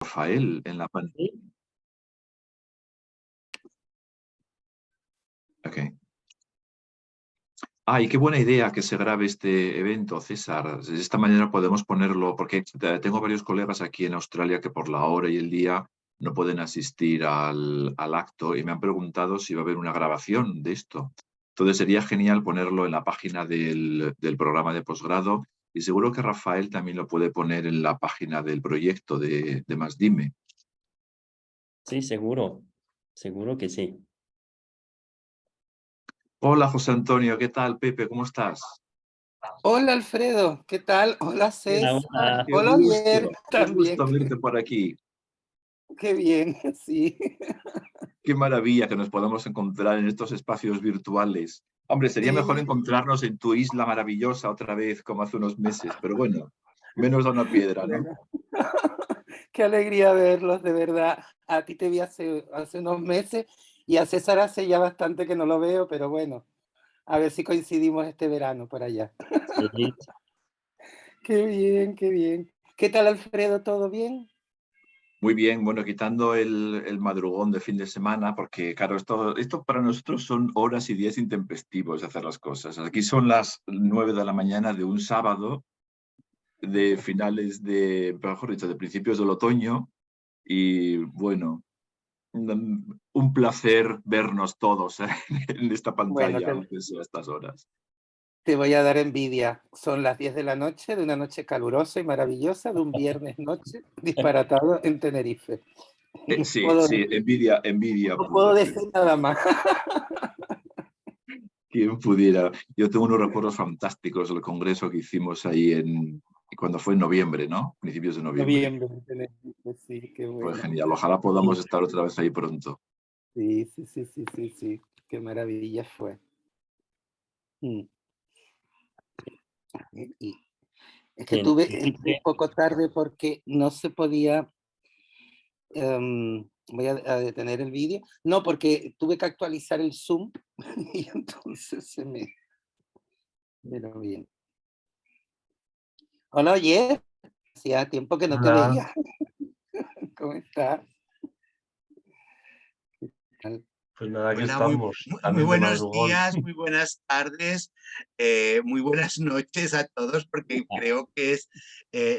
Rafael en la pantalla. ¿Sí? Okay. Y qué buena idea que se grabe este evento, César. De esta manera podemos ponerlo, porque tengo varios colegas aquí en Australia que por la hora y el día no pueden asistir al acto y me han preguntado si va a haber una grabación de esto. Entonces sería genial ponerlo en la página del programa de posgrado y seguro que Rafael también lo puede poner en la página del proyecto de Más Dime. Sí, seguro. Seguro que sí. Hola, José Antonio, ¿qué tal? Pepe, ¿cómo estás? Hola Alfredo, ¿qué tal? Hola César, Hola. Qué hola Oyer también. gusto verte por aquí. Qué bien, sí. Qué maravilla que nos podamos encontrar en estos espacios virtuales. Hombre, sería mejor Sí. encontrarnos en tu isla maravillosa otra vez, como hace unos meses, pero bueno, menos da una piedra, ¿no? Bueno, qué alegría verlos, de verdad. A ti te vi hace unos meses y a César hace ya bastante que no lo veo, pero bueno, a ver si coincidimos este verano por allá. Sí. Qué bien, qué bien. ¿Qué tal Alfredo? ¿Todo bien? Muy bien, bueno, quitando el madrugón de fin de semana, porque claro, esto para nosotros son horas y días intempestivos de hacer las cosas. Aquí son las 9 de la mañana de un sábado de finales mejor dicho, de principios del otoño y bueno, un placer vernos todos en esta Bueno, pantalla, aunque sea a estas horas. te voy a dar envidia. Son las 10 de la noche de una noche calurosa y maravillosa de un viernes noche disparatado en Tenerife. No Sí, puedo, sí, envidia no puedo pura. Sí. decir nada más. ¿Quién pudiera? Yo tengo unos recuerdos fantásticos del congreso que hicimos ahí cuando fue en noviembre, ¿no? Principios de noviembre. Noviembre en Tenerife, sí, qué Fue bueno. genial. Ojalá podamos estar otra vez ahí pronto. Sí, sí, sí, sí, sí, sí, qué maravilla fue. Mm. Y es que En entré un poco tarde porque no se podía, voy a detener el vídeo, no, porque tuve que actualizar el Zoom y entonces pero bien. Hola, oye, hacía tiempo que no te Hola, veía. ¿Cómo estás? ¿Qué tal? pues nada, aquí Hola, estamos, muy también de buenos madrugón. días, muy buenas tardes, muy buenas noches a todos, porque creo que es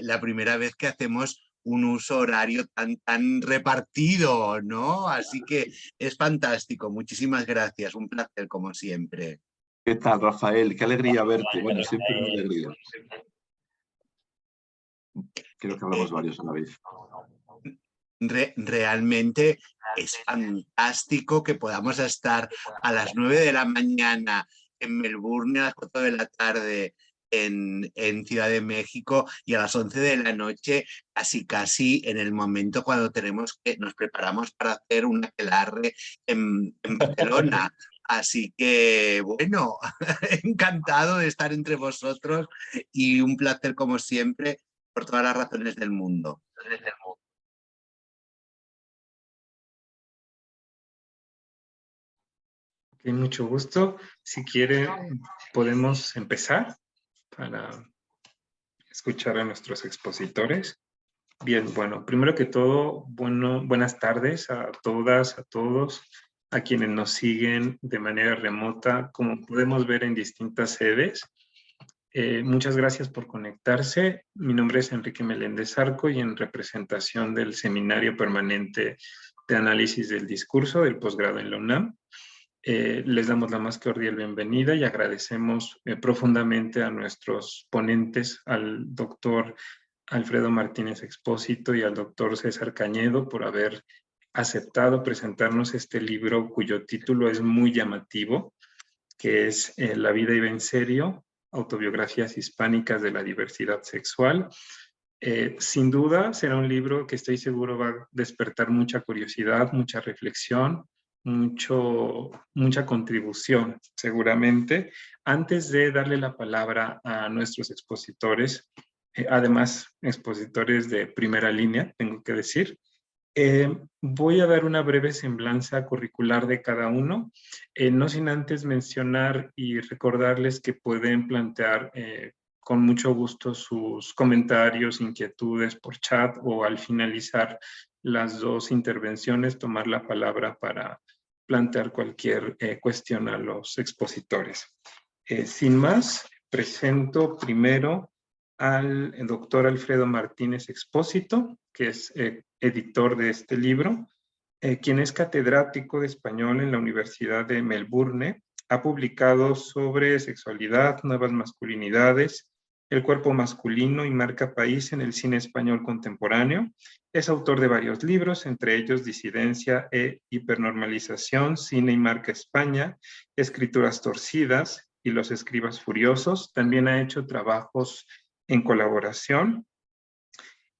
la primera vez que hacemos un uso horario tan repartido, ¿no? Así que es fantástico. Muchísimas gracias, un placer como siempre. ¿Qué tal, Rafael? Qué alegría verte. Bueno, siempre una alegría. Creo que hablamos Eh, varios a la vez. Realmente es fantástico que podamos estar a las 9 de la mañana en Melbourne, a las 4 de la tarde en Ciudad de México y a las 11 de la noche, casi en el momento cuando nos preparamos para hacer un aquelarre en Barcelona. Así que, bueno, encantado de estar entre vosotros y un placer como siempre por todas las razones del mundo. Ok, mucho gusto. Si quiere, podemos empezar para escuchar a nuestros expositores. Bien, bueno, primero que todo, buenas tardes a todas, a todos, a quienes nos siguen de manera remota, como podemos ver en distintas sedes. Muchas gracias por conectarse. Mi nombre es Enrique Meléndez Arco y en representación del Seminario Permanente de Análisis del Discurso del posgrado en la UNAM, les damos la más cordial bienvenida y agradecemos profundamente a nuestros ponentes, al doctor Alfredo Martínez Expósito y al doctor César Cañedo por haber aceptado presentarnos este libro cuyo título es muy llamativo, que es La vida iba en serio, autobiografías hispánicas de la diversidad sexual. Sin duda será un libro que estoy seguro va a despertar mucha curiosidad, mucha reflexión, mucha contribución seguramente. Antes de darle la palabra a nuestros expositores, además expositores de primera línea, tengo que decir, voy a dar una breve semblanza curricular de cada uno, no sin antes mencionar y recordarles que pueden plantear con mucho gusto sus comentarios, inquietudes por chat o al finalizar las dos intervenciones tomar la palabra para plantear cualquier cuestión a los expositores. Sin más, presento primero al doctor Alfredo Martínez Expósito, que es editor de este libro, quien es catedrático de español en la Universidad de Melbourne. Ha publicado sobre sexualidad, nuevas masculinidades, el cuerpo masculino y marca país en el cine español contemporáneo. Es autor de varios libros, entre ellos Disidencia e hipernormalización, Cine y marca España, Escrituras torcidas y Los escribas furiosos. También ha hecho trabajos en colaboración.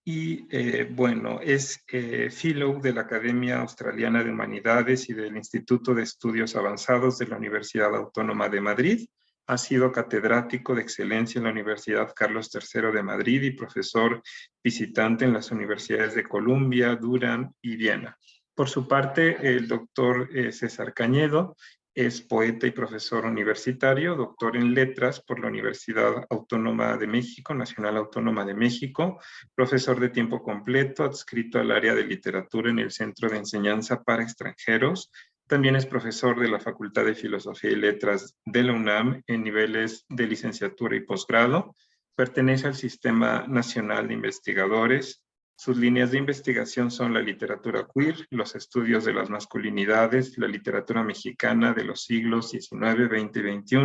Y bueno, es Fellow de la Academia Australiana de Humanidades y del Instituto de Estudios Avanzados de la Universidad Autónoma de Madrid. Ha sido catedrático de excelencia en la Universidad Carlos III de Madrid y profesor visitante en las universidades de Columbia, Durham y Viena. Por su parte, el doctor César Cañedo es poeta y profesor universitario, doctor en letras por la Universidad Autónoma de México, Nacional Autónoma de México, profesor de tiempo completo, adscrito al área de literatura en el Centro de Enseñanza para Extranjeros. También es profesor de la Facultad de Filosofía y Letras de la UNAM en niveles de licenciatura y posgrado. Pertenece al Sistema Nacional de Investigadores. Sus líneas de investigación son la literatura queer, los estudios de las masculinidades, la literatura mexicana de los siglos XIX, XX y XXI,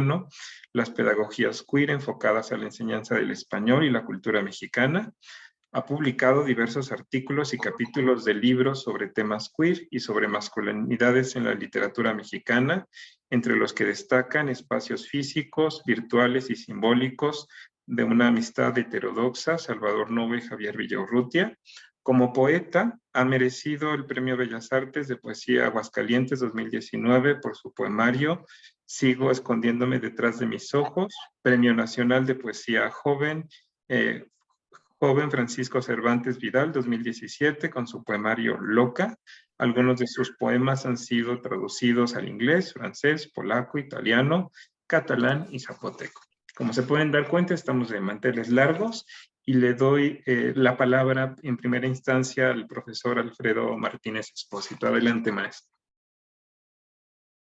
las pedagogías queer enfocadas a la enseñanza del español y la cultura mexicana. Ha publicado diversos artículos y capítulos de libros sobre temas queer y sobre masculinidades en la literatura mexicana, entre los que destacan Espacios físicos, virtuales y simbólicos de una amistad heterodoxa, Salvador Novo y Javier Villaurrutia. Como poeta, ha merecido el Premio Bellas Artes de Poesía Aguascalientes 2019 por su poemario Sigo escondiéndome detrás de mis ojos, Premio Nacional de Poesía Joven Francisco Cervantes Vidal 2017 con su poemario Loca. Algunos de sus poemas han sido traducidos al inglés, francés, polaco, italiano, catalán y zapoteco. Como se pueden dar cuenta, estamos de manteles largos y le doy la palabra en primera instancia al profesor Alfredo Martínez Expósito. Adelante, maestro.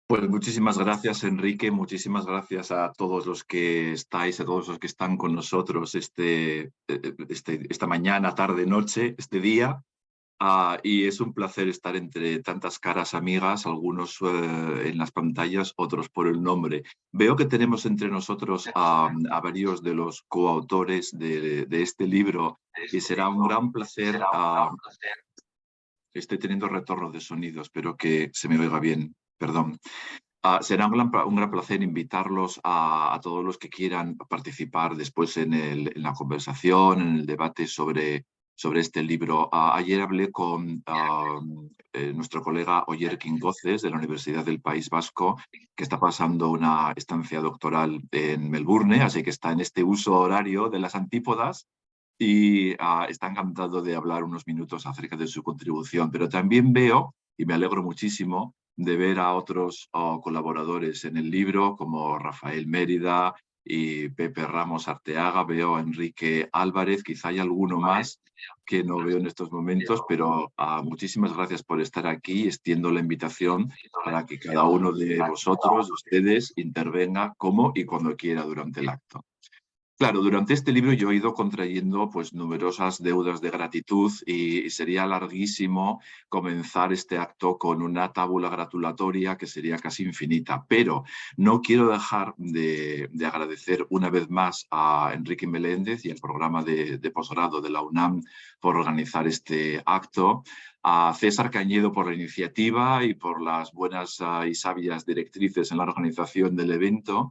Pues muchísimas gracias, Enrique. Muchísimas gracias a todos los que estáis, a todos los que están con nosotros esta mañana, tarde, noche, este día. Y es un placer estar entre tantas caras amigas, algunos en las pantallas, otros por el nombre. Veo que tenemos entre nosotros a varios de los coautores de este libro y será un gran placer. Estoy teniendo retorno de sonido, espero que se me oiga bien, perdón. Será un gran placer invitarlos a todos los que quieran participar después en la conversación, en el debate sobre este libro. Ayer hablé con nuestro colega Oyer Quincoces de la Universidad del País Vasco, que está pasando una estancia doctoral en Melbourne, así que está en este uso horario de las antípodas y está encantado de hablar unos minutos acerca de su contribución. Pero también veo, y me alegro muchísimo, de ver a otros colaboradores en el libro, como Rafael Mérida y Pepe Ramos Arteaga. Veo a Enrique Álvarez, quizá hay alguno más que no veo en estos momentos, pero muchísimas gracias por estar aquí. Extiendo la invitación para que cada uno de vosotros, ustedes, intervenga como y cuando quiera durante el acto. Claro, durante este libro yo he ido contrayendo pues, numerosas deudas de gratitud y sería larguísimo comenzar este acto con una tábula gratulatoria que sería casi infinita, pero no quiero dejar de agradecer una vez más a Enrique Meléndez y al programa de posgrado de la UNAM por organizar este acto, a César Cañedo por la iniciativa y por las buenas y sabias directrices en la organización del evento,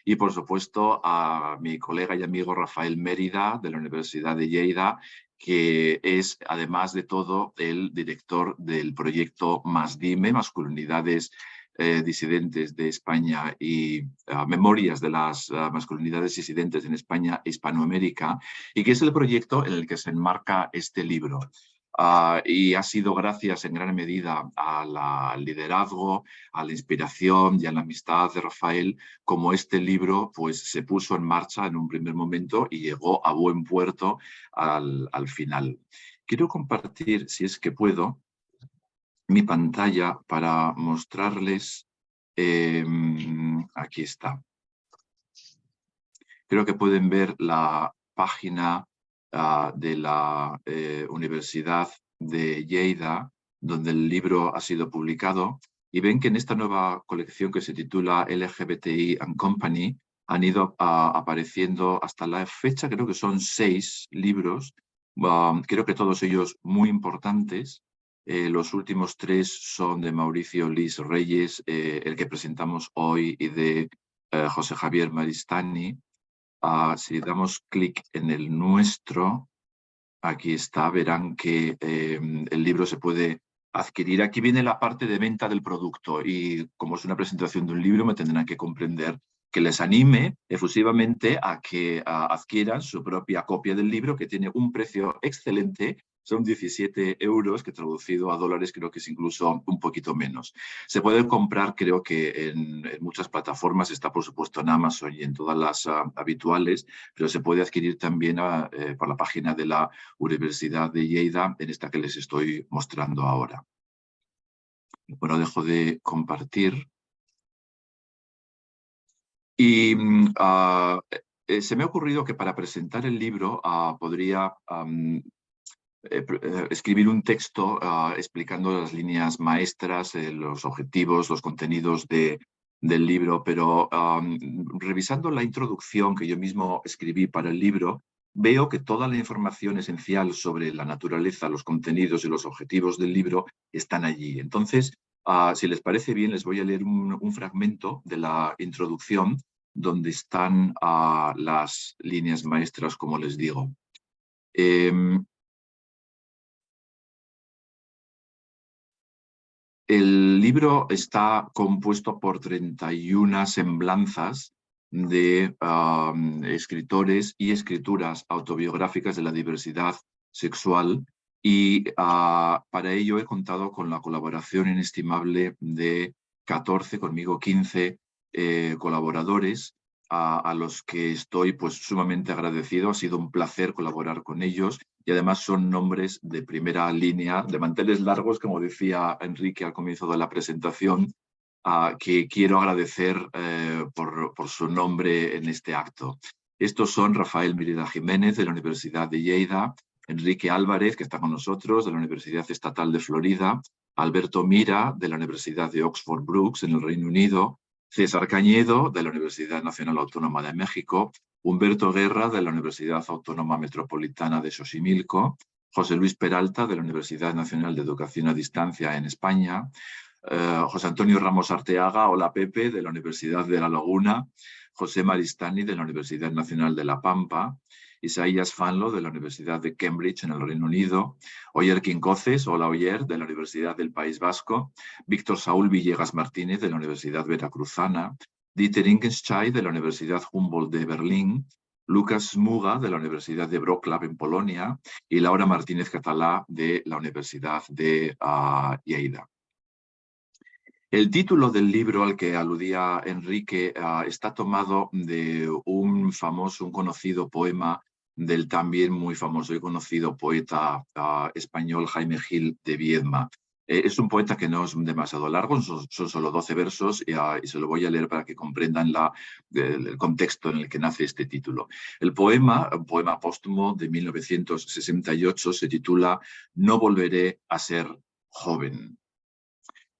y por supuesto a mi colega y amigo Rafael Mérida de la Universidad de Lleida, que es además de todo el director del proyecto MASDIME, Masculinidades Disidentes de España y Memorias de las Masculinidades Disidentes en España e Hispanoamérica, y que es el proyecto en el que se enmarca este libro. y ha sido gracias en gran medida al liderazgo, a la inspiración y a la amistad de Rafael, como este libro pues, se puso en marcha en un primer momento y llegó a buen puerto al final. Quiero compartir, si es que puedo, mi pantalla para mostrarles. Aquí está. Creo que pueden ver la página de la Universidad de Lleida, donde el libro ha sido publicado, y ven que en esta nueva colección que se titula LGBTI and Company han ido apareciendo hasta la fecha, creo que son 6 libros, creo que todos ellos muy importantes. Los últimos 3 son de Mauricio Lis Reyes, el que presentamos hoy, y de José Javier Maristani. Si damos clic en el nuestro, aquí está, verán que el libro se puede adquirir. Aquí viene la parte de venta del producto y como es una presentación de un libro me tendrán que comprender que les anime efusivamente a que adquieran su propia copia del libro, que tiene un precio excelente. Son 17 euros, que traducido a dólares creo que es incluso un poquito menos. Se puede comprar, creo que en muchas plataformas, está por supuesto en Amazon y en todas las habituales, pero se puede adquirir también por la página de la Universidad de Lleida, en esta que les estoy mostrando ahora. Bueno, dejo de compartir. Y se me ha ocurrido que para presentar el libro podría escribir un texto explicando las líneas maestras, los objetivos, los contenidos del libro, pero revisando la introducción que yo mismo escribí para el libro, veo que toda la información esencial sobre la naturaleza, los contenidos y los objetivos del libro están allí. Entonces, si les parece bien, les voy a leer un fragmento de la introducción donde están las líneas maestras, como les digo. El libro está compuesto por 31 semblanzas de escritores y escrituras autobiográficas de la diversidad sexual, y para ello he contado con la colaboración inestimable de 15 colaboradores a los que estoy pues sumamente agradecido. Ha sido un placer colaborar con ellos. Y además son nombres de primera línea, de manteles largos, como decía Enrique al comienzo de la presentación, que quiero agradecer por su nombre en este acto. Estos son Rafael Mérida Jiménez, de la Universidad de Lleida, Enrique Álvarez, que está con nosotros, de la Universidad Estatal de Florida, Alberto Mira, de la Universidad de Oxford Brookes, en el Reino Unido, César Cañedo, de la Universidad Nacional Autónoma de México, Humberto Guerra, de la Universidad Autónoma Metropolitana de Xochimilco, José Luis Peralta, de la Universidad Nacional de Educación a Distancia en España, José Antonio Ramos Arteaga, hola Pepe, de la Universidad de La Laguna, José Maristani, de la Universidad Nacional de La Pampa, Isaías Fanlo, de la Universidad de Cambridge, en el Reino Unido, Oyer Quincoces, hola Oyer, de la Universidad del País Vasco, Víctor Saúl Villegas Martínez, de la Universidad Veracruzana, Dieter Ingenscheid, de la Universidad Humboldt de Berlín, Lucas Smuga, de la Universidad de Wrocław en Polonia, y Laura Martínez Catalá, de la Universidad de Lleida. El título del libro al que aludía Enrique está tomado de un conocido poema del también muy famoso y conocido poeta español Jaime Gil de Viedma. Es un poeta que no es demasiado largo, son solo 12 versos y se lo voy a leer para que comprendan el contexto en el que nace este título. El poema, un poema póstumo de 1968, se titula No volveré a ser joven.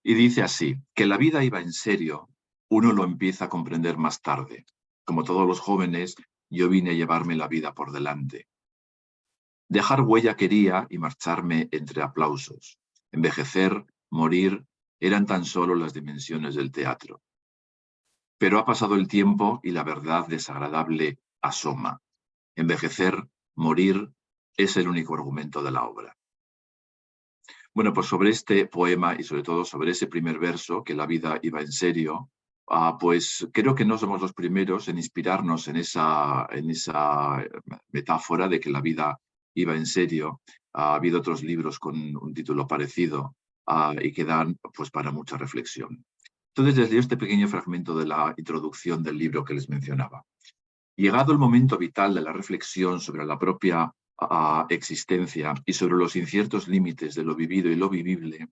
Y dice así: que la vida iba en serio, uno lo empieza a comprender más tarde. Como todos los jóvenes, yo vine a llevarme la vida por delante. Dejar huella quería y marcharme entre aplausos. Envejecer, morir, eran tan solo las dimensiones del teatro. Pero ha pasado el tiempo y la verdad desagradable asoma. Envejecer, morir, es el único argumento de la obra. Bueno, pues sobre este poema y sobre todo sobre ese primer verso, que la vida iba en serio, pues creo que no somos los primeros en inspirarnos en esa metáfora de que la vida iba en serio. Ha habido otros libros con un título parecido y que dan pues, para mucha reflexión. Entonces les leo este pequeño fragmento de la introducción del libro que les mencionaba. Llegado el momento vital de la reflexión sobre la propia existencia y sobre los inciertos límites de lo vivido y lo vivible,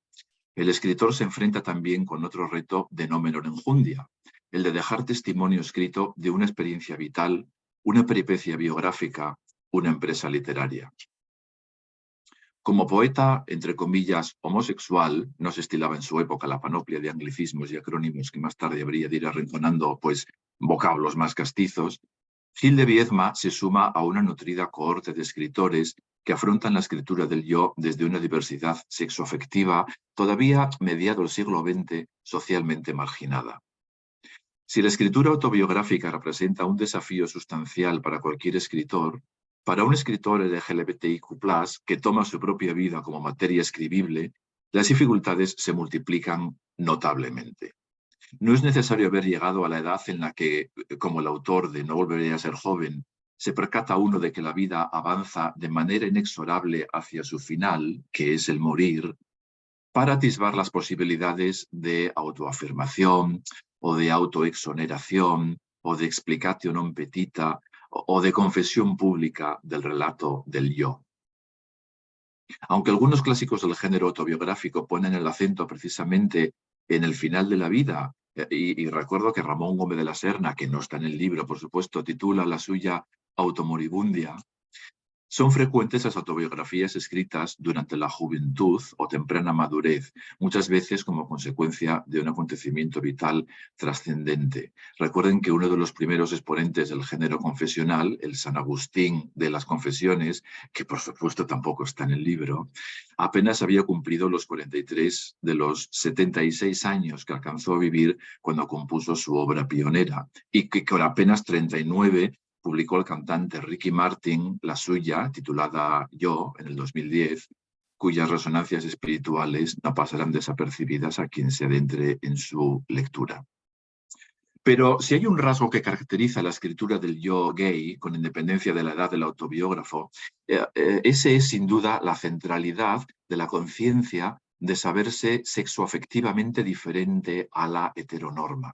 el escritor se enfrenta también con otro reto de no menor enjundia, el de dejar testimonio escrito de una experiencia vital, una peripecia biográfica, una empresa literaria. Como poeta, entre comillas, homosexual, no se estilaba en su época la panoplia de anglicismos y acrónimos que más tarde habría de ir arrinconando, pues, vocablos más castizos, Gil de Viedma se suma a una nutrida cohorte de escritores que afrontan la escritura del yo desde una diversidad sexoafectiva todavía mediado el siglo XX socialmente marginada. Si la escritura autobiográfica representa un desafío sustancial para cualquier escritor, para un escritor LGBTIQ+, que toma su propia vida como materia escribible, las dificultades se multiplican notablemente. No es necesario haber llegado a la edad en la que, como el autor de No volveré a ser joven, se percata uno de que la vida avanza de manera inexorable hacia su final, que es el morir, para atisbar las posibilidades de autoafirmación o de autoexoneración o de explicatio non petita o de confesión pública del relato del yo. Aunque algunos clásicos del género autobiográfico ponen el acento precisamente en el final de la vida, y recuerdo que Ramón Gómez de la Serna, que no está en el libro, por supuesto, titula la suya Automoribundia, son frecuentes las autobiografías escritas durante la juventud o temprana madurez, muchas veces como consecuencia de un acontecimiento vital trascendente. Recuerden que uno de los primeros exponentes del género confesional, el San Agustín de las Confesiones, que por supuesto tampoco está en el libro, apenas había cumplido los 43 de los 76 años que alcanzó a vivir cuando compuso su obra pionera, y que con apenas 39 publicó el cantante Ricky Martin la suya, titulada Yo, en el 2010, cuyas resonancias espirituales no pasarán desapercibidas a quien se adentre en su lectura. Pero si hay un rasgo que caracteriza la escritura del yo gay, con independencia de la edad del autobiógrafo, ese es sin duda la centralidad de la conciencia de saberse sexoafectivamente diferente a la heteronorma.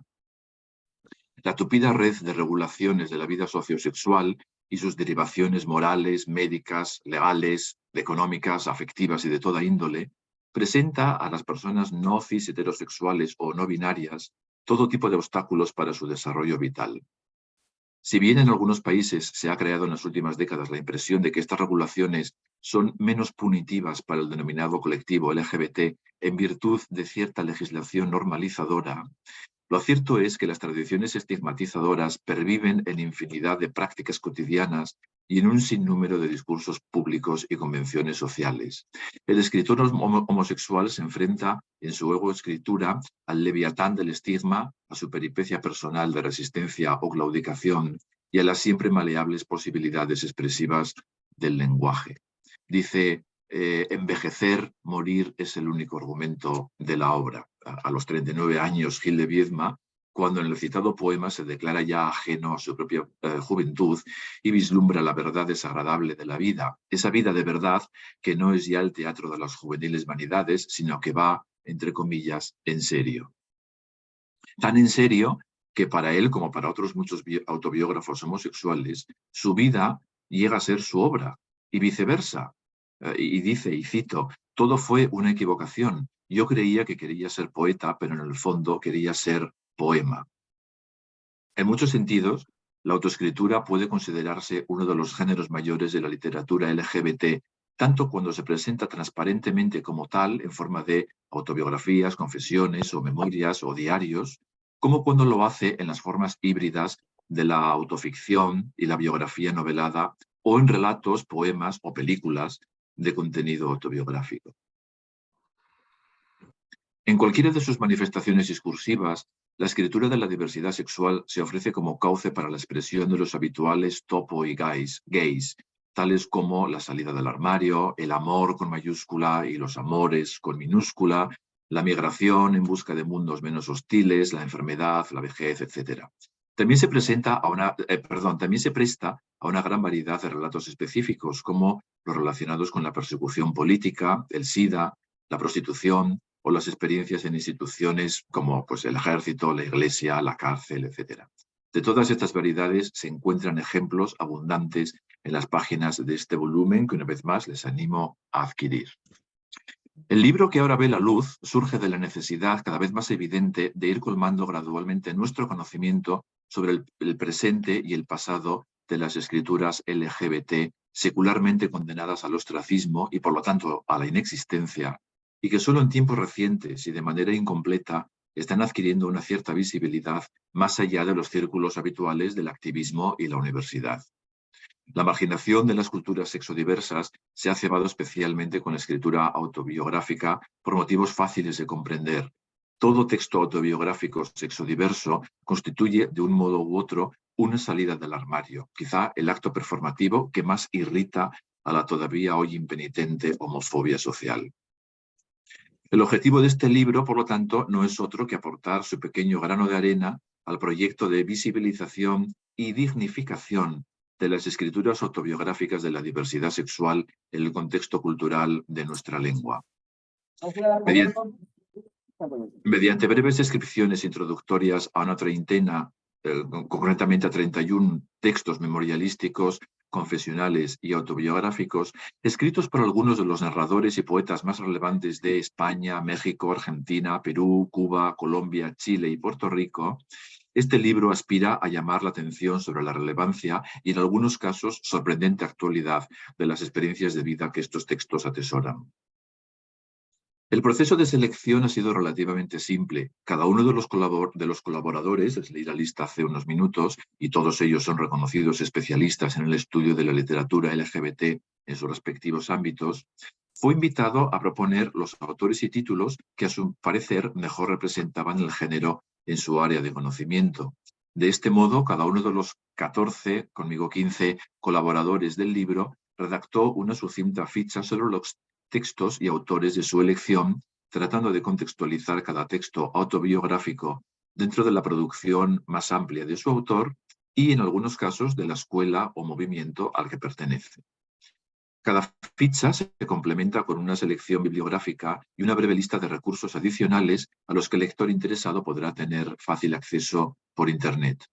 La tupida red de regulaciones de la vida sociosexual y sus derivaciones morales, médicas, legales, económicas, afectivas y de toda índole, presenta a las personas no cis heterosexuales o no binarias todo tipo de obstáculos para su desarrollo vital. Si bien en algunos países se ha creado en las últimas décadas la impresión de que estas regulaciones son menos punitivas para el denominado colectivo LGBT en virtud de cierta legislación normalizadora, lo cierto es que las tradiciones estigmatizadoras perviven en infinidad de prácticas cotidianas y en un sinnúmero de discursos públicos y convenciones sociales. El escritor homosexual se enfrenta en su ego-escritura al leviatán del estigma, a su peripecia personal de resistencia o claudicación y a las siempre maleables posibilidades expresivas del lenguaje. Dice, envejecer, morir es el único argumento de la obra. A los 39 años, Gil de Viedma, cuando en el citado poema se declara ya ajeno a su propia juventud y vislumbra la verdad desagradable de la vida, esa vida de verdad que no es ya el teatro de las juveniles vanidades, sino que va, entre comillas, en serio. Tan en serio que para él, como para otros muchos autobiógrafos homosexuales, su vida llega a ser su obra, y viceversa. Y dice, y cito, todo fue una equivocación. Yo creía que quería ser poeta, pero en el fondo quería ser poema. En muchos sentidos, la autoescritura puede considerarse uno de los géneros mayores de la literatura LGBT, tanto cuando se presenta transparentemente como tal, en forma de autobiografías, confesiones o memorias o diarios, como cuando lo hace en las formas híbridas de la autoficción y la biografía novelada, o en relatos, poemas o películas de contenido autobiográfico. En cualquiera de sus manifestaciones discursivas, la escritura de la diversidad sexual se ofrece como cauce para la expresión de los habituales topo y gays, tales como la salida del armario, el amor con mayúscula y los amores con minúscula, la migración en busca de mundos menos hostiles, la enfermedad, la vejez, etc. También se presta a una gran variedad de relatos específicos, como los relacionados con la persecución política, el SIDA, la prostitución o las experiencias en instituciones como pues, el ejército, la iglesia, la cárcel, etc. De todas estas variedades se encuentran ejemplos abundantes en las páginas de este volumen que una vez más les animo a adquirir. El libro que ahora ve la luz surge de la necesidad cada vez más evidente de ir colmando gradualmente nuestro conocimiento sobre el presente y el pasado de las escrituras LGBT secularmente condenadas al ostracismo y por lo tanto a la inexistencia, y que solo en tiempos recientes y de manera incompleta están adquiriendo una cierta visibilidad más allá de los círculos habituales del activismo y la universidad. La marginación de las culturas sexodiversas se ha cebado especialmente con la escritura autobiográfica por motivos fáciles de comprender. Todo texto autobiográfico sexodiverso constituye de un modo u otro una salida del armario, quizá el acto performativo que más irrita a la todavía hoy impenitente homofobia social. El objetivo de este libro, por lo tanto, no es otro que aportar su pequeño grano de arena al proyecto de visibilización y dignificación de las escrituras autobiográficas de la diversidad sexual en el contexto cultural de nuestra lengua. Mediante breves descripciones introductorias a una treintena, concretamente a 31 textos memorialísticos, confesionales y autobiográficos, escritos por algunos de los narradores y poetas más relevantes de España, México, Argentina, Perú, Cuba, Colombia, Chile y Puerto Rico, este libro aspira a llamar la atención sobre la relevancia y, en algunos casos, sorprendente actualidad de las experiencias de vida que estos textos atesoran. El proceso de selección ha sido relativamente simple. Cada uno de los colaboradores, les leí la lista hace unos minutos, y todos ellos son reconocidos especialistas en el estudio de la literatura LGBT en sus respectivos ámbitos, fue invitado a proponer los autores y títulos que a su parecer mejor representaban el género en su área de conocimiento. De este modo, cada uno de los 14, conmigo 15, colaboradores del libro redactó una sucinta ficha sobre los textos y autores de su elección, tratando de contextualizar cada texto autobiográfico dentro de la producción más amplia de su autor y, en algunos casos, de la escuela o movimiento al que pertenece. Cada ficha se complementa con una selección bibliográfica y una breve lista de recursos adicionales a los que el lector interesado podrá tener fácil acceso por Internet.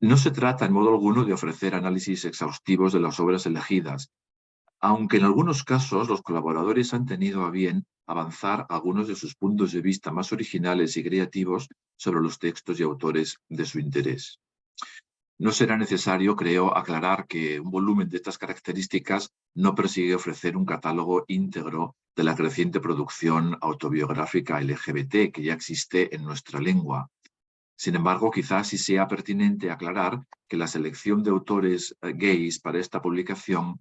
No se trata en modo alguno de ofrecer análisis exhaustivos de las obras elegidas, aunque en algunos casos los colaboradores han tenido a bien avanzar algunos de sus puntos de vista más originales y creativos sobre los textos y autores de su interés. No será necesario, creo, aclarar que un volumen de estas características no persigue ofrecer un catálogo íntegro de la creciente producción autobiográfica LGBT que ya existe en nuestra lengua. Sin embargo, quizás sí sea pertinente aclarar que la selección de autores gays para esta publicación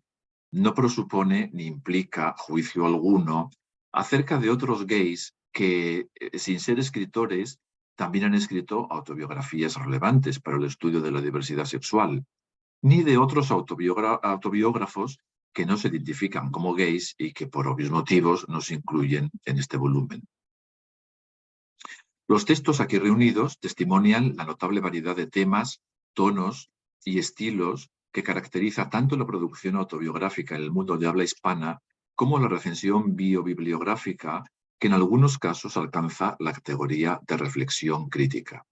no presupone ni implica juicio alguno acerca de otros gays que, sin ser escritores, también han escrito autobiografías relevantes para el estudio de la diversidad sexual, ni de otros autobiógrafos que no se identifican como gays y que por obvios motivos no se incluyen en este volumen. Los textos aquí reunidos testimonian la notable variedad de temas, tonos y estilos que caracteriza tanto la producción autobiográfica en el mundo de habla hispana como la recensión biobibliográfica, que en algunos casos alcanza la categoría de reflexión crítica.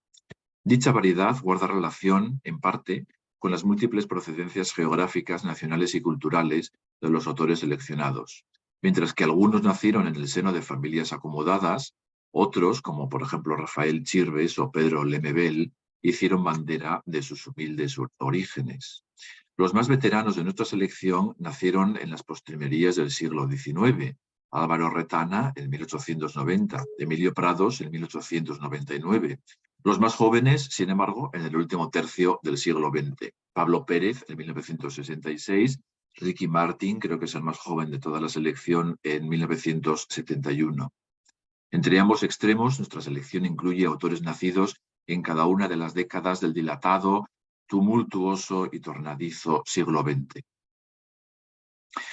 Dicha variedad guarda relación, en parte, con las múltiples procedencias geográficas, nacionales y culturales de los autores seleccionados. Mientras que algunos nacieron en el seno de familias acomodadas, otros, como por ejemplo Rafael Chirves o Pedro Lemebel, hicieron bandera de sus humildes orígenes. Los más veteranos de nuestra selección nacieron en las postrimerías del siglo XIX. Álvaro Retana, en 1890, Emilio Prados, en 1899. Los más jóvenes, sin embargo, en el último tercio del siglo XX. Pablo Pérez, en 1966, Ricky Martin, creo que es el más joven de toda la selección, en 1971. Entre ambos extremos, nuestra selección incluye autores nacidos en cada una de las décadas del dilatado, tumultuoso y tornadizo siglo XX.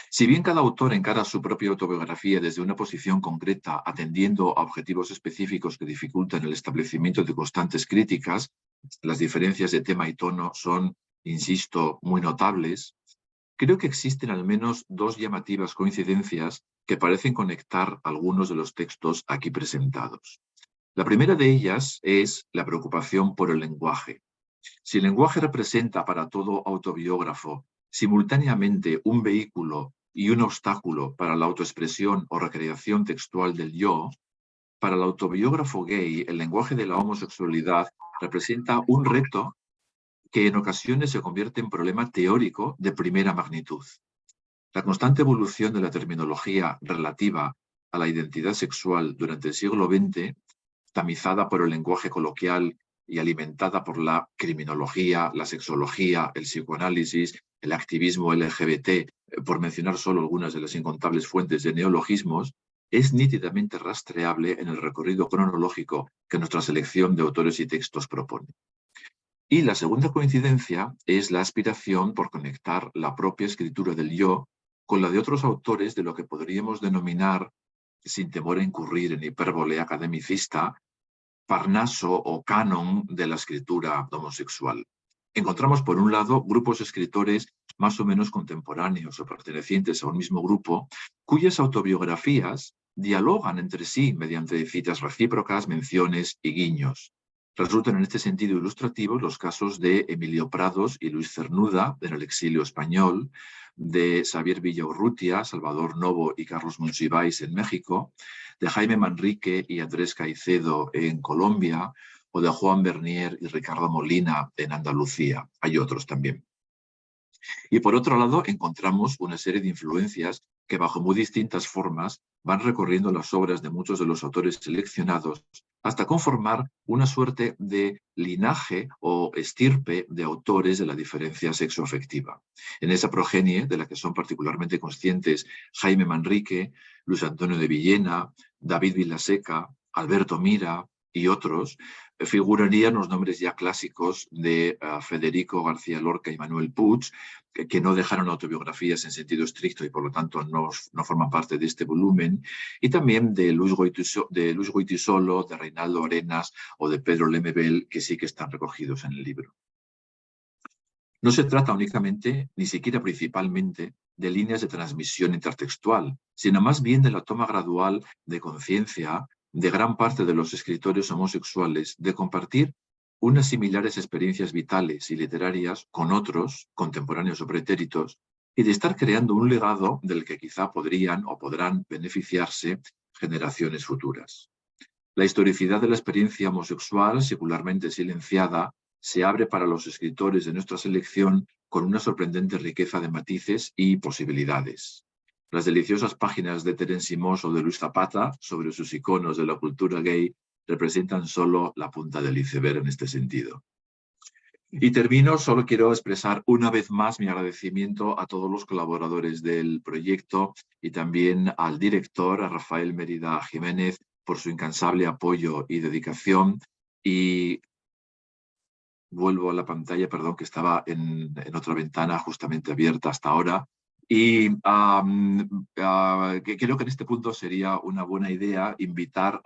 Si bien cada autor encara su propia autobiografía desde una posición concreta, atendiendo a objetivos específicos que dificultan el establecimiento de constantes críticas, las diferencias de tema y tono son insisto, muy notables, creo que existen al menos dos llamativas coincidencias que parecen conectar algunos de los textos aquí presentados. La primera de ellas es la preocupación por el lenguaje. Si el lenguaje representa para todo autobiógrafo simultáneamente un vehículo y un obstáculo para la autoexpresión o recreación textual del yo, para el autobiógrafo gay el lenguaje de la homosexualidad representa un reto que en ocasiones se convierte en problema teórico de primera magnitud. La constante evolución de la terminología relativa a la identidad sexual durante el siglo XX, tamizada por el lenguaje coloquial y alimentada por la criminología, la sexología, el psicoanálisis, el activismo LGBT, por mencionar solo algunas de las incontables fuentes de neologismos, es nítidamente rastreable en el recorrido cronológico que nuestra selección de autores y textos propone. Y la segunda coincidencia es la aspiración por conectar la propia escritura del yo con la de otros autores de lo que podríamos denominar, sin temor a incurrir en hipérbole academicista, parnaso o canon de la escritura homosexual. Encontramos, por un lado, grupos de escritores más o menos contemporáneos o pertenecientes a un mismo grupo, cuyas autobiografías dialogan entre sí mediante citas recíprocas, menciones y guiños. Resultan en este sentido ilustrativos los casos de Emilio Prados y Luis Cernuda en el exilio español, de Xavier Villaurrutia, Salvador Novo y Carlos Monsiváis en México, de Jaime Manrique y Andrés Caicedo en Colombia, o de Juan Bernier y Ricardo Molina en Andalucía. Hay otros también. Y por otro lado, encontramos una serie de influencias que bajo muy distintas formas van recorriendo las obras de muchos de los autores seleccionados hasta conformar una suerte de linaje o estirpe de autores de la diferencia sexoafectiva. En esa progenie, de la que son particularmente conscientes Jaime Manrique, Luis Antonio de Villena, David Vilaseca, Alberto Mira y otros, figurarían los nombres ya clásicos de Federico García Lorca y Manuel Puig, que no dejaron autobiografías en sentido estricto y por lo tanto no forman parte de este volumen, y también de Luis Goytisolo, de Reinaldo Arenas o de Pedro Lemebel, que sí que están recogidos en el libro. No se trata únicamente, ni siquiera principalmente, de líneas de transmisión intertextual, sino más bien de la toma gradual de conciencia de gran parte de los escritores homosexuales de compartir unas similares experiencias vitales y literarias con otros, contemporáneos o pretéritos, y de estar creando un legado del que quizá podrían o podrán beneficiarse generaciones futuras. La historicidad de la experiencia homosexual, secularmente silenciada, se abre para los escritores de nuestra selección con una sorprendente riqueza de matices y posibilidades. Las deliciosas páginas de Terence Simós o de Luis Zapata sobre sus iconos de la cultura gay representan solo la punta del iceberg en este sentido. Y termino, solo quiero expresar una vez más mi agradecimiento a todos los colaboradores del proyecto y también al director, a Rafael Mérida Jiménez, por su incansable apoyo y dedicación. Y vuelvo a la pantalla, perdón, que estaba en otra ventana justamente abierta hasta ahora. Y que creo que en este punto sería una buena idea invitar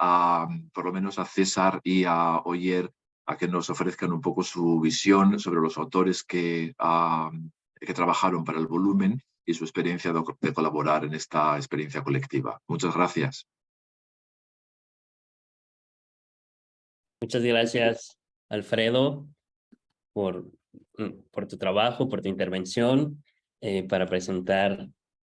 por lo menos a César y a Oyer a que nos ofrezcan un poco su visión sobre los autores que trabajaron para el volumen y su experiencia de colaborar en esta experiencia colectiva. Muchas gracias. Muchas gracias, Alfredo, por tu trabajo, por tu intervención para presentar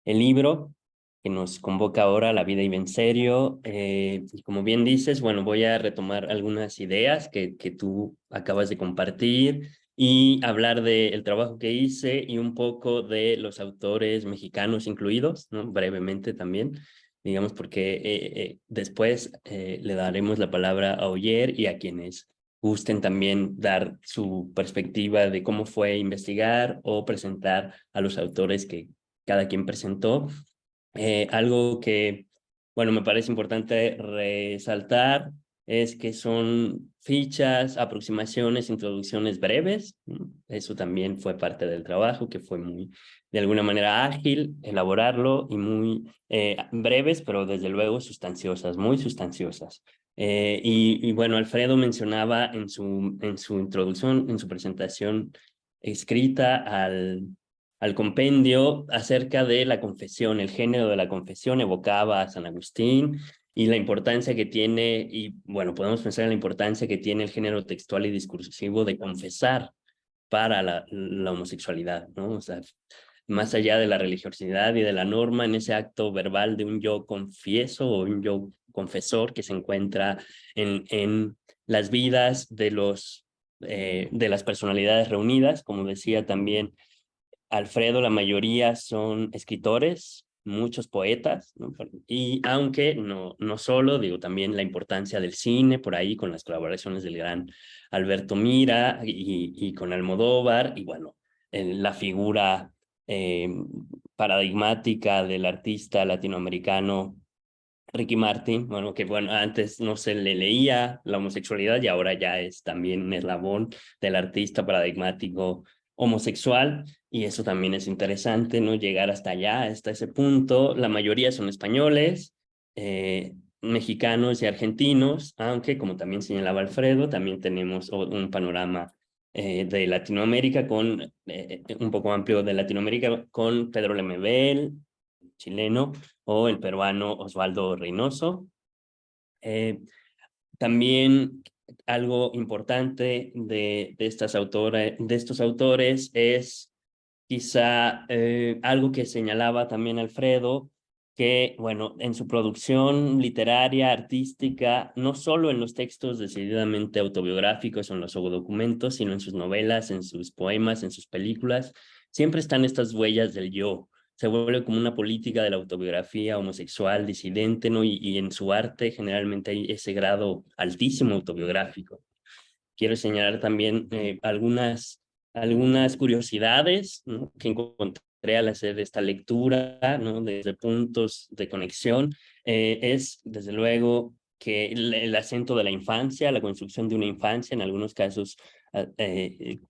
el libro que nos convoca ahora, La vida iba en serio. Y como bien dices, bueno, voy a retomar algunas ideas que tú acabas de compartir y hablar del trabajo que hice y un poco de los autores mexicanos incluidos, ¿no? Brevemente también, digamos, porque después le daremos la palabra a Oyer y a quienes gusten también dar su perspectiva de cómo fue investigar o presentar a los autores que cada quien presentó. Algo que, bueno, me parece importante resaltar es que son fichas, aproximaciones, introducciones breves. Eso también fue parte del trabajo, que fue muy, de alguna manera ágil, elaborarlo y muy breves, pero desde luego sustanciosas, muy sustanciosas. Y bueno, Alfredo mencionaba en su introducción, en su presentación, escrita al compendio acerca de la confesión. El género de la confesión evocaba a San Agustín y la importancia que tiene, y bueno, podemos pensar en la importancia que tiene el género textual y discursivo de confesar para la homosexualidad, ¿no? O sea, más allá de la religiosidad y de la norma, en ese acto verbal de un yo confieso o un yo confesor que se encuentra en las vidas de las personalidades reunidas. Como decía también Alfredo, la mayoría son escritores, muchos poetas, ¿no? Y aunque no solo, digo, también la importancia del cine por ahí con las colaboraciones del gran Alberto Mira y con Almodóvar, y bueno, la figura paradigmática del artista latinoamericano Ricky Martin, bueno, que bueno, antes no se le leía la homosexualidad y ahora ya es también un eslabón del artista paradigmático homosexual, y eso también es interesante, ¿no? Llegar hasta allá, hasta ese punto. La mayoría son españoles, mexicanos y argentinos, aunque como también señalaba Alfredo, también tenemos un panorama de Latinoamérica con, un poco amplio de Latinoamérica, con Pedro Lemebel, chileno, o el peruano Osvaldo Reynoso. También algo importante de estos autores es quizá algo que señalaba también Alfredo, que, bueno, en su producción literaria, artística, no solo en los textos decididamente autobiográficos o en los documentos, sino en sus novelas, en sus poemas, en sus películas, siempre están estas huellas del yo. Se vuelve como una política de la autobiografía homosexual, disidente, ¿no? Y en su arte generalmente hay ese grado altísimo autobiográfico. Quiero señalar también algunas curiosidades, ¿no?, que encontré al hacer esta lectura, ¿no?, desde puntos de conexión. Es, desde luego, que el acento de la infancia, la construcción de una infancia, en algunos casos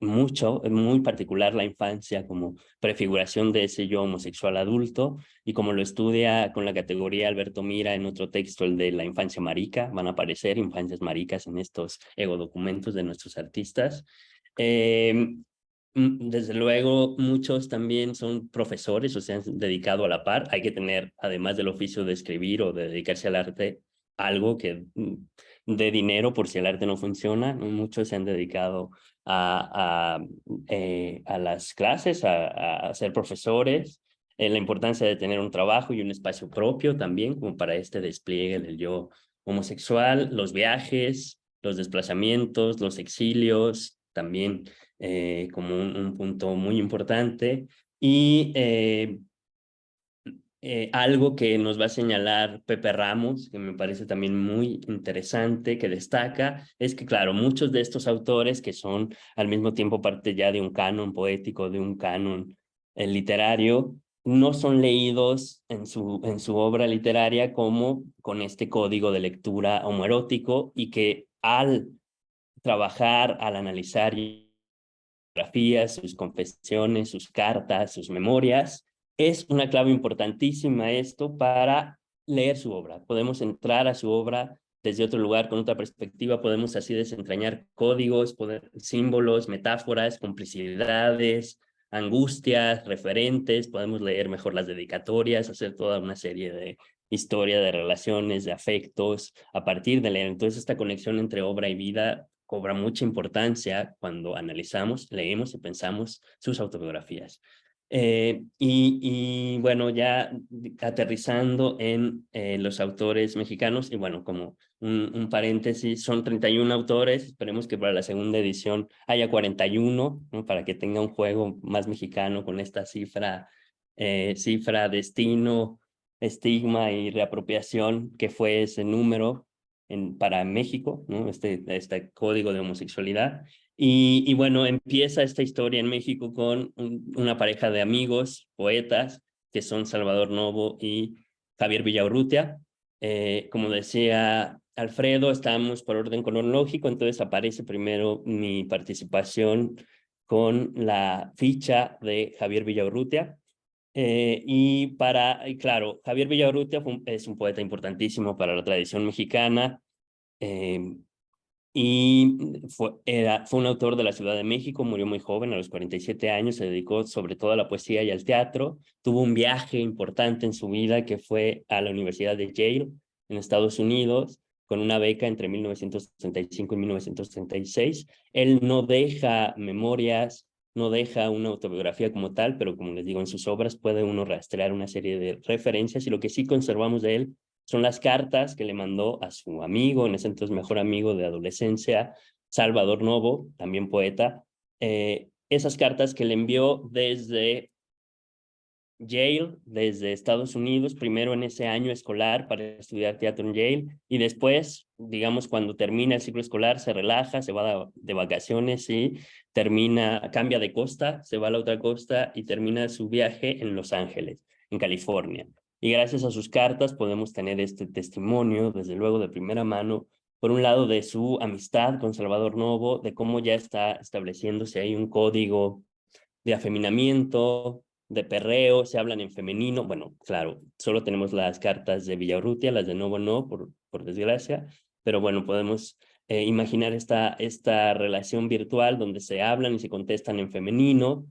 muy particular la infancia como prefiguración de ese yo homosexual adulto, y como lo estudia con la categoría Alberto Mira en otro texto, el de la infancia marica, van a aparecer infancias maricas en estos egodocumentos de nuestros artistas. Desde luego, muchos también son profesores o se han dedicado a la par. Hay que tener, además del oficio de escribir o de dedicarse al arte, algo que de dinero por si el arte no funciona. Muchos se han dedicado a las clases, a ser profesores. La importancia de tener un trabajo y un espacio propio también, como para este despliegue del yo homosexual, los viajes, los desplazamientos, los exilios, también como un punto muy importante. Y algo que nos va a señalar Pepe Ramos, que me parece también muy interesante, que destaca, es que, claro, muchos de estos autores que son al mismo tiempo parte ya de un canon poético, de un canon literario, no son leídos en su obra literaria como con este código de lectura homoerótico, y que al trabajar, al analizar sus confesiones, sus cartas, sus memorias, es una clave importantísima esto para leer su obra. Podemos entrar a su obra desde otro lugar, con otra perspectiva, podemos así desentrañar códigos, símbolos, metáforas, complicidades, angustias, referentes, podemos leer mejor las dedicatorias, hacer toda una serie de historia de relaciones, de afectos, a partir de leer. Entonces, esta conexión entre obra y vida cobra mucha importancia cuando analizamos, leemos y pensamos sus autobiografías. Y bueno, ya aterrizando en los autores mexicanos, y bueno, como un paréntesis, son 31 autores, esperemos que para la segunda edición haya 41, ¿no?, para que tenga un juego más mexicano con esta cifra, destino, estigma y reapropiación, que fue ese número para México, ¿no?, este código de homosexualidad. Y bueno, empieza esta historia en México con una pareja de amigos, poetas, que son Salvador Novo y Javier Villaurrutia. Como decía Alfredo, estamos por orden cronológico, entonces aparece primero mi participación con la ficha de Javier Villaurrutia. Y claro, Javier Villaurrutia es un poeta importantísimo para la tradición mexicana. y fue un autor de la Ciudad de México, murió muy joven, a los 47 años, se dedicó sobre todo a la poesía y al teatro. Tuvo un viaje importante en su vida que fue a la Universidad de Yale, en Estados Unidos, con una beca entre 1935 y 1936. Él no deja memorias, no deja una autobiografía como tal, pero como les digo, en sus obras puede uno rastrear una serie de referencias, y lo que sí conservamos de él son las cartas que le mandó a su amigo, en ese entonces mejor amigo de adolescencia, Salvador Novo, también poeta. Esas cartas que le envió desde Yale, desde Estados Unidos, primero en ese año escolar para estudiar teatro en Yale, y después, digamos, cuando termina el ciclo escolar, se relaja, se va de vacaciones y cambia de costa, se va a la otra costa y termina su viaje en Los Ángeles, en California. Y gracias a sus cartas podemos tener este testimonio, desde luego de primera mano, por un lado de su amistad con Salvador Novo, de cómo ya está estableciéndose ahí un código de afeminamiento, de perreo, se hablan en femenino. Bueno, claro, solo tenemos las cartas de Villaurrutia, las de Novo no, por desgracia, pero bueno, podemos imaginar esta relación virtual donde se hablan y se contestan en femenino,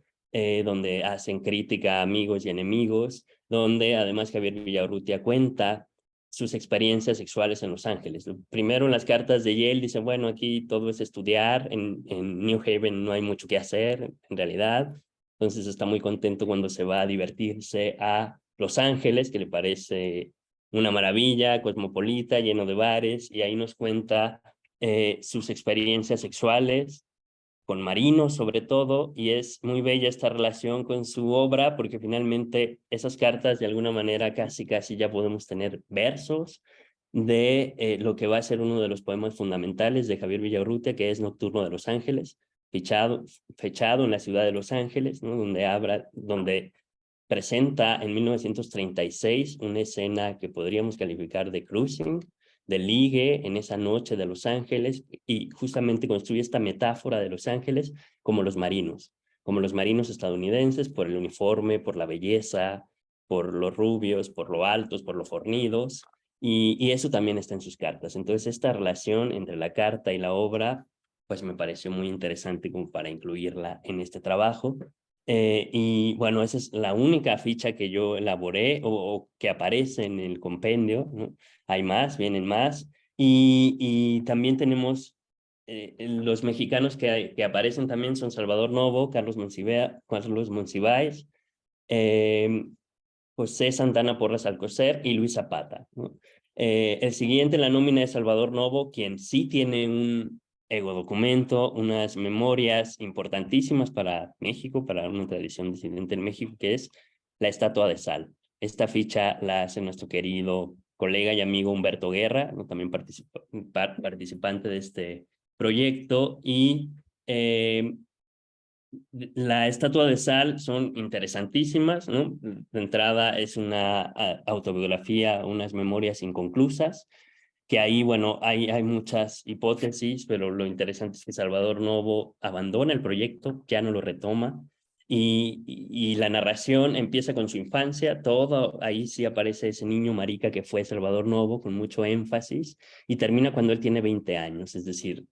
donde hacen crítica a amigos y enemigos, donde además Javier Villaurrutia cuenta sus experiencias sexuales en Los Ángeles. Primero en las cartas de Yale dice, bueno, aquí todo es estudiar, en New Haven no hay mucho que hacer, en realidad. Entonces está muy contento cuando se va a divertirse a Los Ángeles, que le parece una maravilla, cosmopolita, lleno de bares, y ahí nos cuenta sus experiencias sexuales, con marinos sobre todo, y es muy bella esta relación con su obra, porque finalmente esas cartas de alguna manera casi ya podemos tener versos de lo que va a ser uno de los poemas fundamentales de Javier Villaurrutia, que es Nocturno de Los Ángeles, fechado en la ciudad de Los Ángeles, ¿no? donde presenta en 1936 una escena que podríamos calificar de cruising, de ligue en esa noche de Los Ángeles, y justamente construye esta metáfora de Los Ángeles como los marinos estadounidenses, por el uniforme, por la belleza, por los rubios, por lo altos, por lo fornidos, y eso también está en sus cartas. Entonces esta relación entre la carta y la obra pues me pareció muy interesante como para incluirla en este trabajo. Y bueno, esa es la única ficha que yo elaboré o que aparece en el compendio, ¿no? Hay más, vienen más. Y también tenemos los mexicanos que aparecen también son Salvador Novo, Carlos Monsiváis, José Santana Porras Alcocer y Luis Zapata, ¿no? El siguiente en la nómina es Salvador Novo, quien sí tiene un documento, unas memorias importantísimas para México, para una tradición disidente en México, que es la estatua de sal. Esta ficha la hace nuestro querido colega y amigo Humberto Guerra, ¿no? También participante de este proyecto, y la estatua de sal son interesantísimas, ¿no? De entrada es una autobiografía, unas memorias inconclusas, que ahí, bueno, hay muchas hipótesis, pero lo interesante es que Salvador Novo abandona el proyecto, ya no lo retoma, y la narración empieza con su infancia, todo ahí sí aparece ese niño marica que fue Salvador Novo, con mucho énfasis, y termina cuando él tiene 20 años, es decir,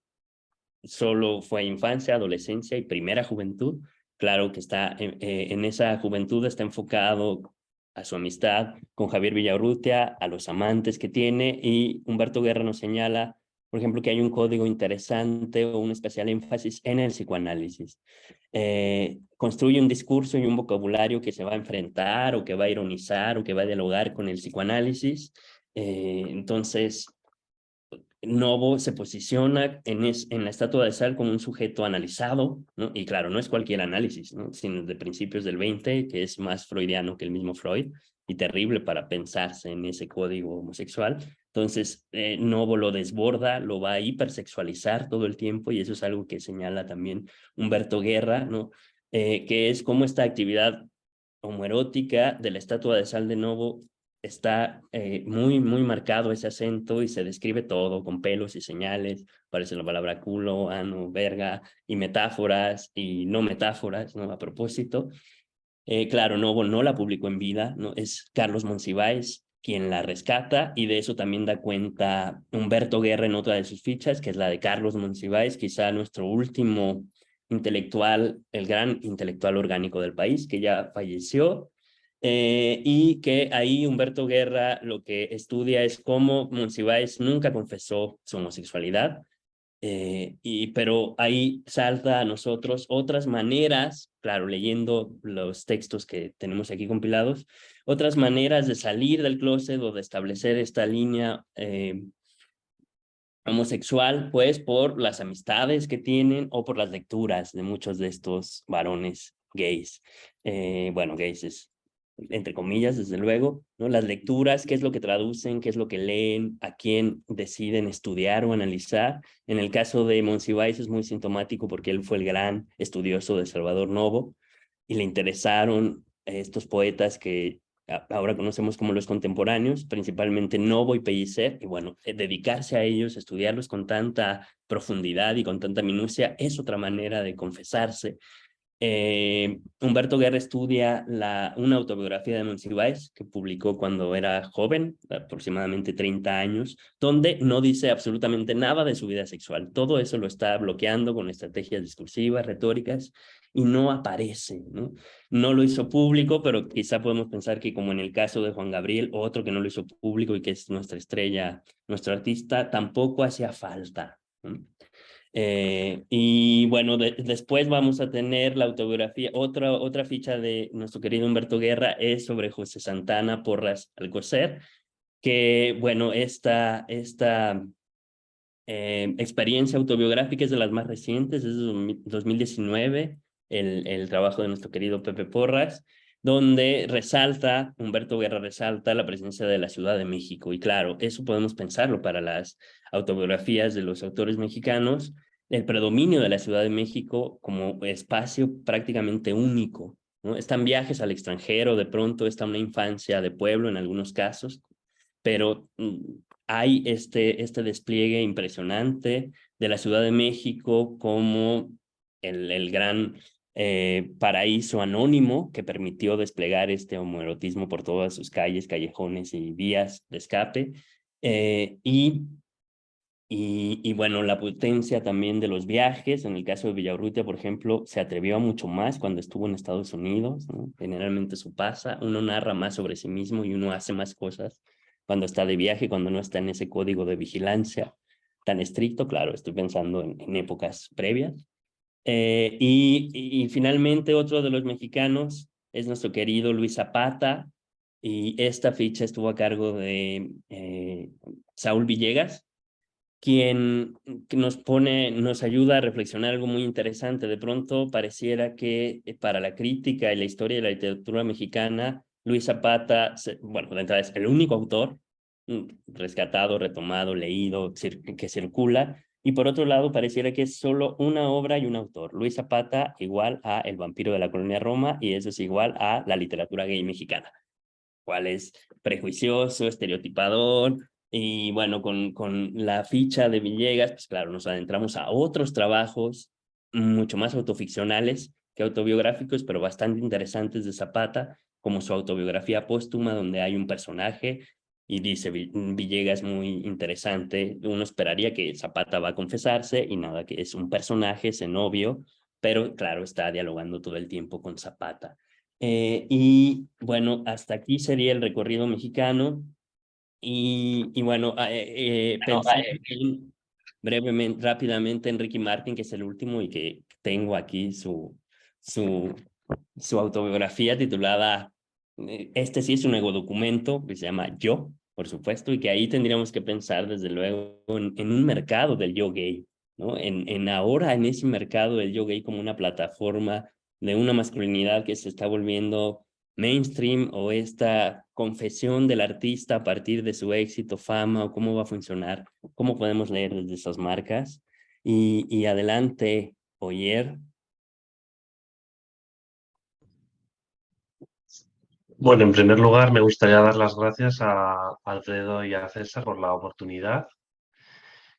solo fue infancia, adolescencia y primera juventud. Claro que está en esa juventud está enfocado a su amistad con Javier Villaurrutia, a los amantes que tiene, y Humberto Guerra nos señala, por ejemplo, que hay un código interesante o un especial énfasis en el psicoanálisis. Construye un discurso y un vocabulario que se va a enfrentar o que va a ironizar o que va a dialogar con el psicoanálisis. Entonces, Novo se posiciona en la estatua de sal como un sujeto analizado, ¿no? Y claro, no es cualquier análisis, ¿no? Sino de principios del 20, que es más freudiano que el mismo Freud, y terrible para pensarse en ese código homosexual. Entonces, Novo lo desborda, lo va a hipersexualizar todo el tiempo, y eso es algo que señala también Humberto Guerra, ¿no? Que es como esta actividad homoerótica de la estatua de sal de Novo está muy marcado ese acento, y se describe todo con pelos y señales, aparece la palabra culo, ano, verga, y metáforas y no metáforas, ¿no? A propósito. Claro, Novo no la publicó en vida, ¿no? Es Carlos Monsiváis quien la rescata, y de eso también da cuenta Humberto Guerra en otra de sus fichas, que es la de Carlos Monsiváis, quizá nuestro último intelectual, el gran intelectual orgánico del país, que ya falleció, y que ahí Humberto Guerra lo que estudia es cómo Monsiváis nunca confesó su homosexualidad, pero ahí salta a nosotros otras maneras, claro, leyendo los textos que tenemos aquí compilados, otras maneras de salir del closet o de establecer esta línea homosexual, pues por las amistades que tienen o por las lecturas de muchos de estos varones gays. Bueno, gays es entre comillas, desde luego, ¿no? Las lecturas, qué es lo que traducen, qué es lo que leen, a quién deciden estudiar o analizar. En el caso de Monsiváis es muy sintomático porque él fue el gran estudioso de Salvador Novo y le interesaron estos poetas que ahora conocemos como los contemporáneos, principalmente Novo y Pellicer, y bueno, dedicarse a ellos, estudiarlos con tanta profundidad y con tanta minucia es otra manera de confesarse. Humberto Guerra estudia una autobiografía de Monsiváis que publicó cuando era joven, aproximadamente 30 años, donde no dice absolutamente nada de su vida sexual. Todo eso lo está bloqueando con estrategias discursivas, retóricas, y no aparece, ¿no? No lo hizo público, pero quizá podemos pensar que como en el caso de Juan Gabriel, otro que no lo hizo público y que es nuestra estrella, nuestro artista, tampoco hacía falta, ¿no? Y bueno, después vamos a tener la autobiografía, otra ficha de nuestro querido Humberto Guerra es sobre José Santana Porras Alcocer, que bueno, esta experiencia autobiográfica es de las más recientes, es de 2019, el trabajo de nuestro querido Pepe Porras, donde Humberto Guerra resalta la presencia de la Ciudad de México. Y claro, eso podemos pensarlo para las autobiografías de los autores mexicanos, el predominio de la Ciudad de México como espacio prácticamente único, ¿no? Están viajes al extranjero, de pronto está una infancia de pueblo en algunos casos, pero hay este despliegue impresionante de la Ciudad de México como el gran paraíso anónimo que permitió desplegar este homoerotismo por todas sus calles, callejones y vías de escape. Y bueno, la potencia también de los viajes, en el caso de Villaurrutia, por ejemplo, se atrevió a mucho más cuando estuvo en Estados Unidos, ¿no? Generalmente eso pasa, uno narra más sobre sí mismo y uno hace más cosas cuando está de viaje, cuando no está en ese código de vigilancia tan estricto, claro, estoy pensando en épocas previas. Y finalmente otro de los mexicanos es nuestro querido Luis Zapata, y esta ficha estuvo a cargo de Saúl Villegas, quien nos ayuda a reflexionar algo muy interesante. De pronto pareciera que para la crítica y la historia de la literatura mexicana, Luis Zapata, bueno, de entrada es el único autor rescatado, retomado, leído, que circula, y por otro lado pareciera que es solo una obra y un autor. Luis Zapata igual a El vampiro de la colonia Roma, y eso es igual a la literatura gay mexicana, cual es prejuicioso, estereotipador. Y bueno, con la ficha de Villegas, pues claro, nos adentramos a otros trabajos mucho más autoficcionales que autobiográficos, pero bastante interesantes de Zapata, como su autobiografía póstuma, donde hay un personaje y dice Villegas muy interesante. Uno esperaría que Zapata va a confesarse y nada, que es un personaje, es novio, pero claro, está dialogando todo el tiempo con Zapata. Y bueno, hasta aquí sería el recorrido mexicano. Y bueno, pensé brevemente, rápidamente en Ricky Martin, que es el último y que tengo aquí su autobiografía titulada, este sí es un egodocumento que se llama Yo, por supuesto, y que ahí tendríamos que pensar desde luego en un mercado del yo gay, ¿no? Ahora en ese mercado del yo gay como una plataforma de una masculinidad que se está volviendo mainstream, o esta confesión del artista a partir de su éxito, fama, o cómo va a funcionar, cómo podemos leer desde esas marcas. Y adelante, Oyer. Bueno, en primer lugar me gustaría dar las gracias a Alfredo y a César por la oportunidad,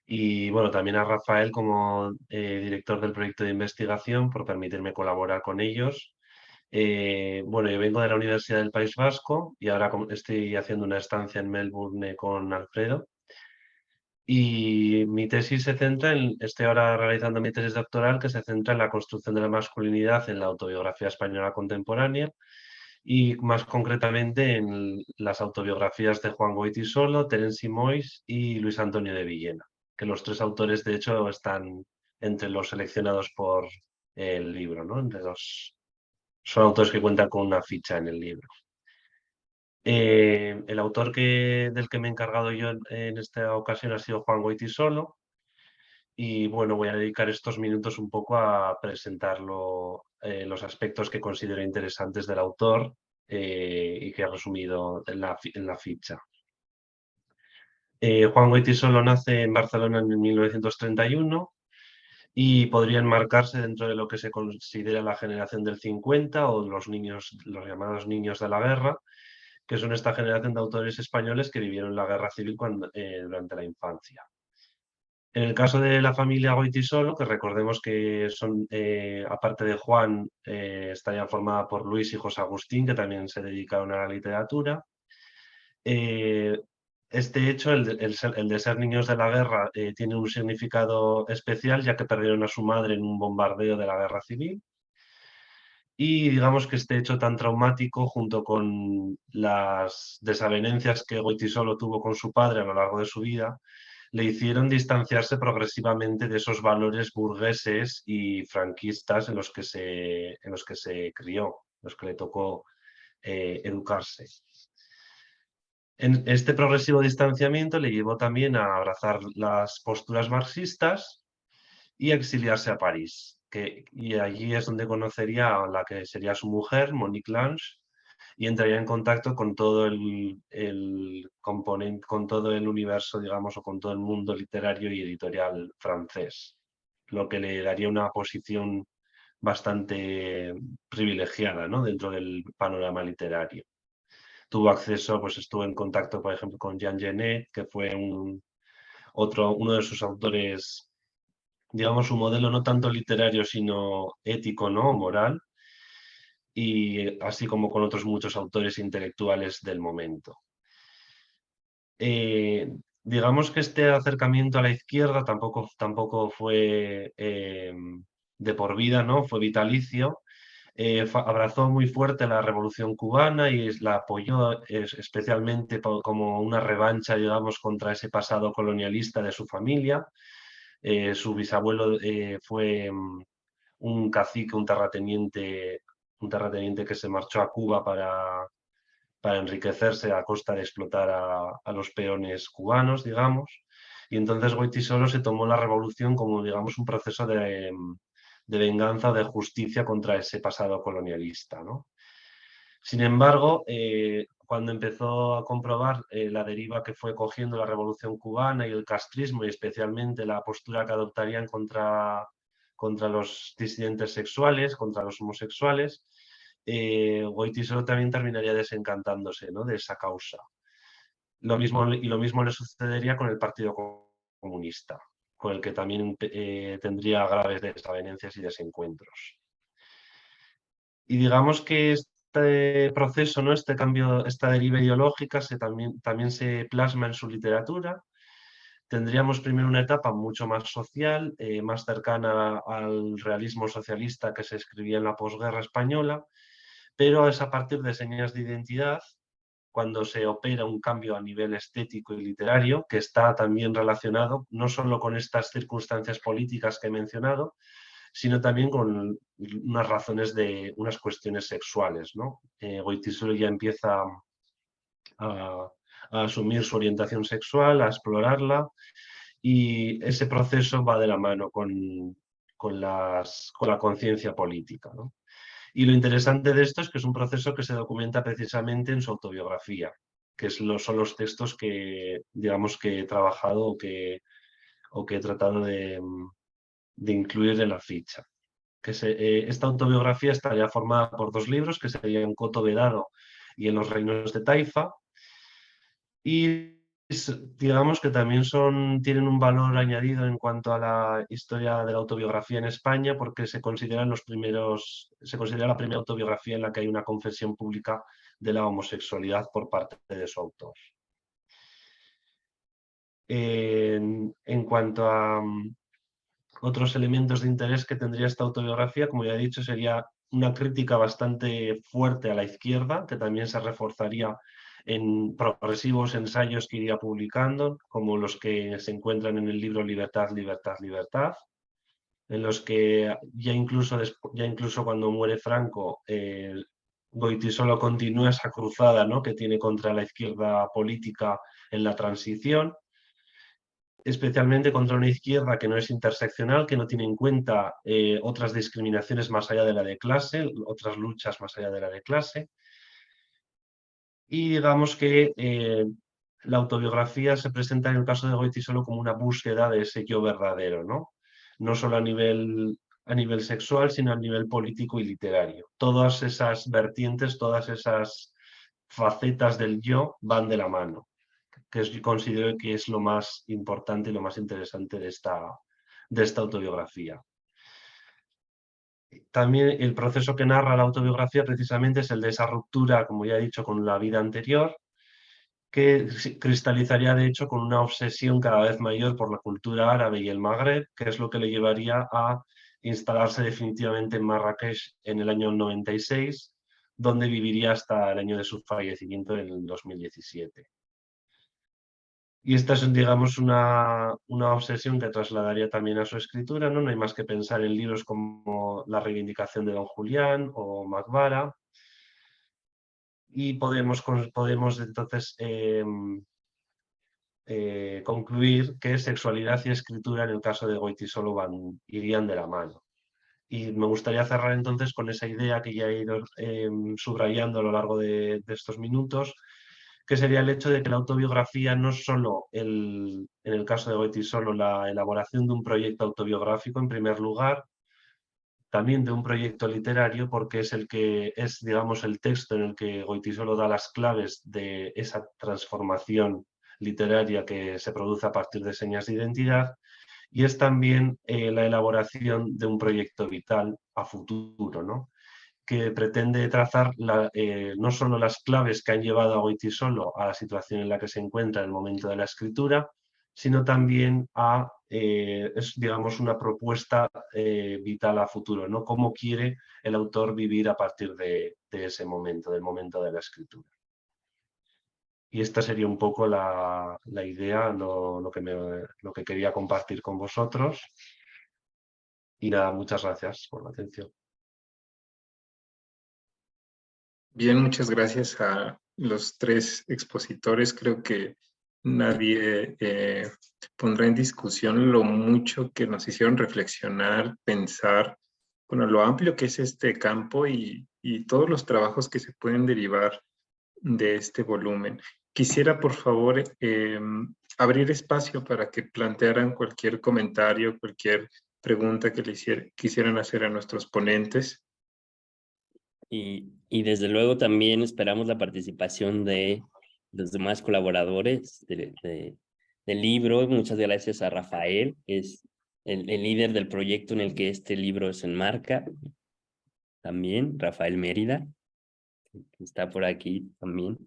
y bueno, también a Rafael como director del proyecto de investigación por permitirme colaborar con ellos. Bueno, yo vengo de la Universidad del País Vasco y ahora estoy haciendo una estancia en Melbourne con Alfredo. Y mi tesis se centra estoy ahora realizando mi tesis doctoral que se centra en la construcción de la masculinidad en la autobiografía española contemporánea y más concretamente en las autobiografías de Juan Goytisolo, Terence Simois y Luis Antonio de Villena, que los tres autores de hecho están entre los seleccionados por el libro, ¿no? Son autores que cuentan con una ficha en el libro. El autor del que me he encargado yo en esta ocasión ha sido Juan Goytisolo. Y bueno, voy a dedicar estos minutos un poco a presentarlo, los aspectos que considero interesantes del autor y que he resumido en la ficha. Juan Goytisolo nace en Barcelona en 1931 y podría enmarcarse dentro de lo que se considera la generación del 50 o los llamados niños de la guerra, que son esta generación de autores españoles que vivieron la guerra civil durante la infancia. En el caso de la familia Goytisolo, que recordemos que son, aparte de Juan, estaría formada por Luis y José Agustín, que también se dedicaron a la literatura. Este hecho, el de ser niños de la guerra, tiene un significado especial, ya que perdieron a su madre en un bombardeo de la guerra civil. Y digamos que este hecho tan traumático, junto con las desavenencias que Goytisolo tuvo con su padre a lo largo de su vida, le hicieron distanciarse progresivamente de esos valores burgueses y franquistas en los que se crió, en los que le tocó educarse. En este progresivo distanciamiento le llevó también a abrazar las posturas marxistas y a exiliarse a París. Y allí es donde conocería a la que sería su mujer, Monique Lange, y entraría en contacto con todo el componente, con todo el universo, digamos, o con todo el mundo literario y editorial francés, lo que le daría una posición bastante privilegiada, ¿no?, dentro del panorama literario. Tuvo acceso, pues estuvo en contacto, por ejemplo, con Jean Genet, que fue uno de sus autores, digamos, un modelo no tanto literario, sino ético, ¿no?, moral, y así como con otros muchos autores intelectuales del momento. Digamos que este acercamiento a la izquierda tampoco fue de por vida, ¿no? Fue vitalicio. Abrazó muy fuerte la Revolución Cubana y la apoyó especialmente como una revancha, digamos, contra ese pasado colonialista de su familia. Su bisabuelo fue un cacique, un terrateniente que se marchó a Cuba para enriquecerse a costa de explotar a los peones cubanos, digamos. Y entonces Goytisolo se tomó la revolución como, digamos, un proceso de venganza o de justicia contra ese pasado colonialista, ¿no? Sin embargo, cuando empezó a comprobar la deriva que fue cogiendo la revolución cubana y el castrismo, y especialmente la postura que adoptarían contra los disidentes sexuales, contra los homosexuales, Goytisolo también terminaría desencantándose, ¿no?, de esa causa. Lo mismo le sucedería con el Partido Comunista, con el que también tendría graves desavenencias y desencuentros. Y digamos que este proceso, ¿no?, este cambio, esta deriva ideológica también se plasma en su literatura. Tendríamos primero una etapa mucho más social, más cercana al realismo socialista que se escribía en la posguerra española, pero es a partir de señas de identidad cuando se opera un cambio a nivel estético y literario, que está también relacionado no solo con estas circunstancias políticas que he mencionado, sino también con unas cuestiones sexuales, ¿no? Goytisolo ya empieza a asumir su orientación sexual, a explorarla, y ese proceso va de la mano con la conciencia política, ¿no? Y lo interesante de esto es que es un proceso que se documenta precisamente en su autobiografía, que son los textos que, digamos, que he trabajado o que he tratado de incluir en la ficha. Esta autobiografía estaría formada por 2 libros, que serían Coto Vedado y En los reinos de Taifa, y digamos que también tienen un valor añadido en cuanto a la historia de la autobiografía en España, porque se considera la primera autobiografía en la que hay una confesión pública de la homosexualidad por parte de su autor. En cuanto a otros elementos de interés que tendría esta autobiografía, como ya he dicho, sería una crítica bastante fuerte a la izquierda, que también se reforzaría en progresivos ensayos que iría publicando, como los que se encuentran en el libro Libertad, Libertad, Libertad, en los que ya incluso cuando muere Franco, Goytisolo continúa esa cruzada, ¿no?, que tiene contra la izquierda política en la transición, especialmente contra una izquierda que no es interseccional, que no tiene en cuenta otras discriminaciones más allá de la de clase, otras luchas más allá de la de clase. Y digamos que la autobiografía se presenta en el caso de Goytisolo como una búsqueda de ese yo verdadero, ¿no? No solo a nivel sexual, sino a nivel político y literario. Todas esas vertientes, todas esas facetas del yo van de la mano, que considero que es lo más importante y lo más interesante de esta autobiografía. También el proceso que narra la autobiografía precisamente es el de esa ruptura, como ya he dicho, con la vida anterior, que cristalizaría de hecho con una obsesión cada vez mayor por la cultura árabe y el Magreb, que es lo que le llevaría a instalarse definitivamente en Marrakech en el año 96, donde viviría hasta el año de su fallecimiento en el 2017. Y esta es, digamos, una obsesión que trasladaría también a su escritura, ¿no? No hay más que pensar en libros como La reivindicación de Don Julián o Macbara. Y podemos entonces concluir que sexualidad y escritura en el caso de Goytisolo irían de la mano. Y me gustaría cerrar entonces con esa idea que ya he ido subrayando a lo largo de estos minutos, que sería el hecho de que la autobiografía no es solo, en el caso de Goytisolo, la elaboración de un proyecto autobiográfico en primer lugar, también de un proyecto literario, porque es, digamos, el texto en el que Goytisolo da las claves de esa transformación literaria que se produce a partir de señas de identidad, y es también la elaboración de un proyecto vital a futuro, ¿no?, que pretende trazar no solo las claves que han llevado a Goytisolo a la situación en la que se encuentra en el momento de la escritura, sino también es, digamos, una propuesta vital a futuro, ¿no?, cómo quiere el autor vivir a partir de ese momento, del momento de la escritura. Y esta sería un poco la idea, lo que quería compartir con vosotros. Y nada, muchas gracias por la atención. Bien, muchas gracias a los tres expositores. Creo que nadie pondrá en discusión lo mucho que nos hicieron reflexionar, pensar, bueno, lo amplio que es este campo y todos los trabajos que se pueden derivar de este volumen. Quisiera, por favor, abrir espacio para que plantearan cualquier comentario, cualquier pregunta que quisieran hacer a nuestros ponentes. Y desde luego también esperamos la participación de los demás colaboradores del libro. Muchas gracias a Rafael, que es el líder del proyecto en el que este libro se enmarca. También Rafael Mérida, que está por aquí también.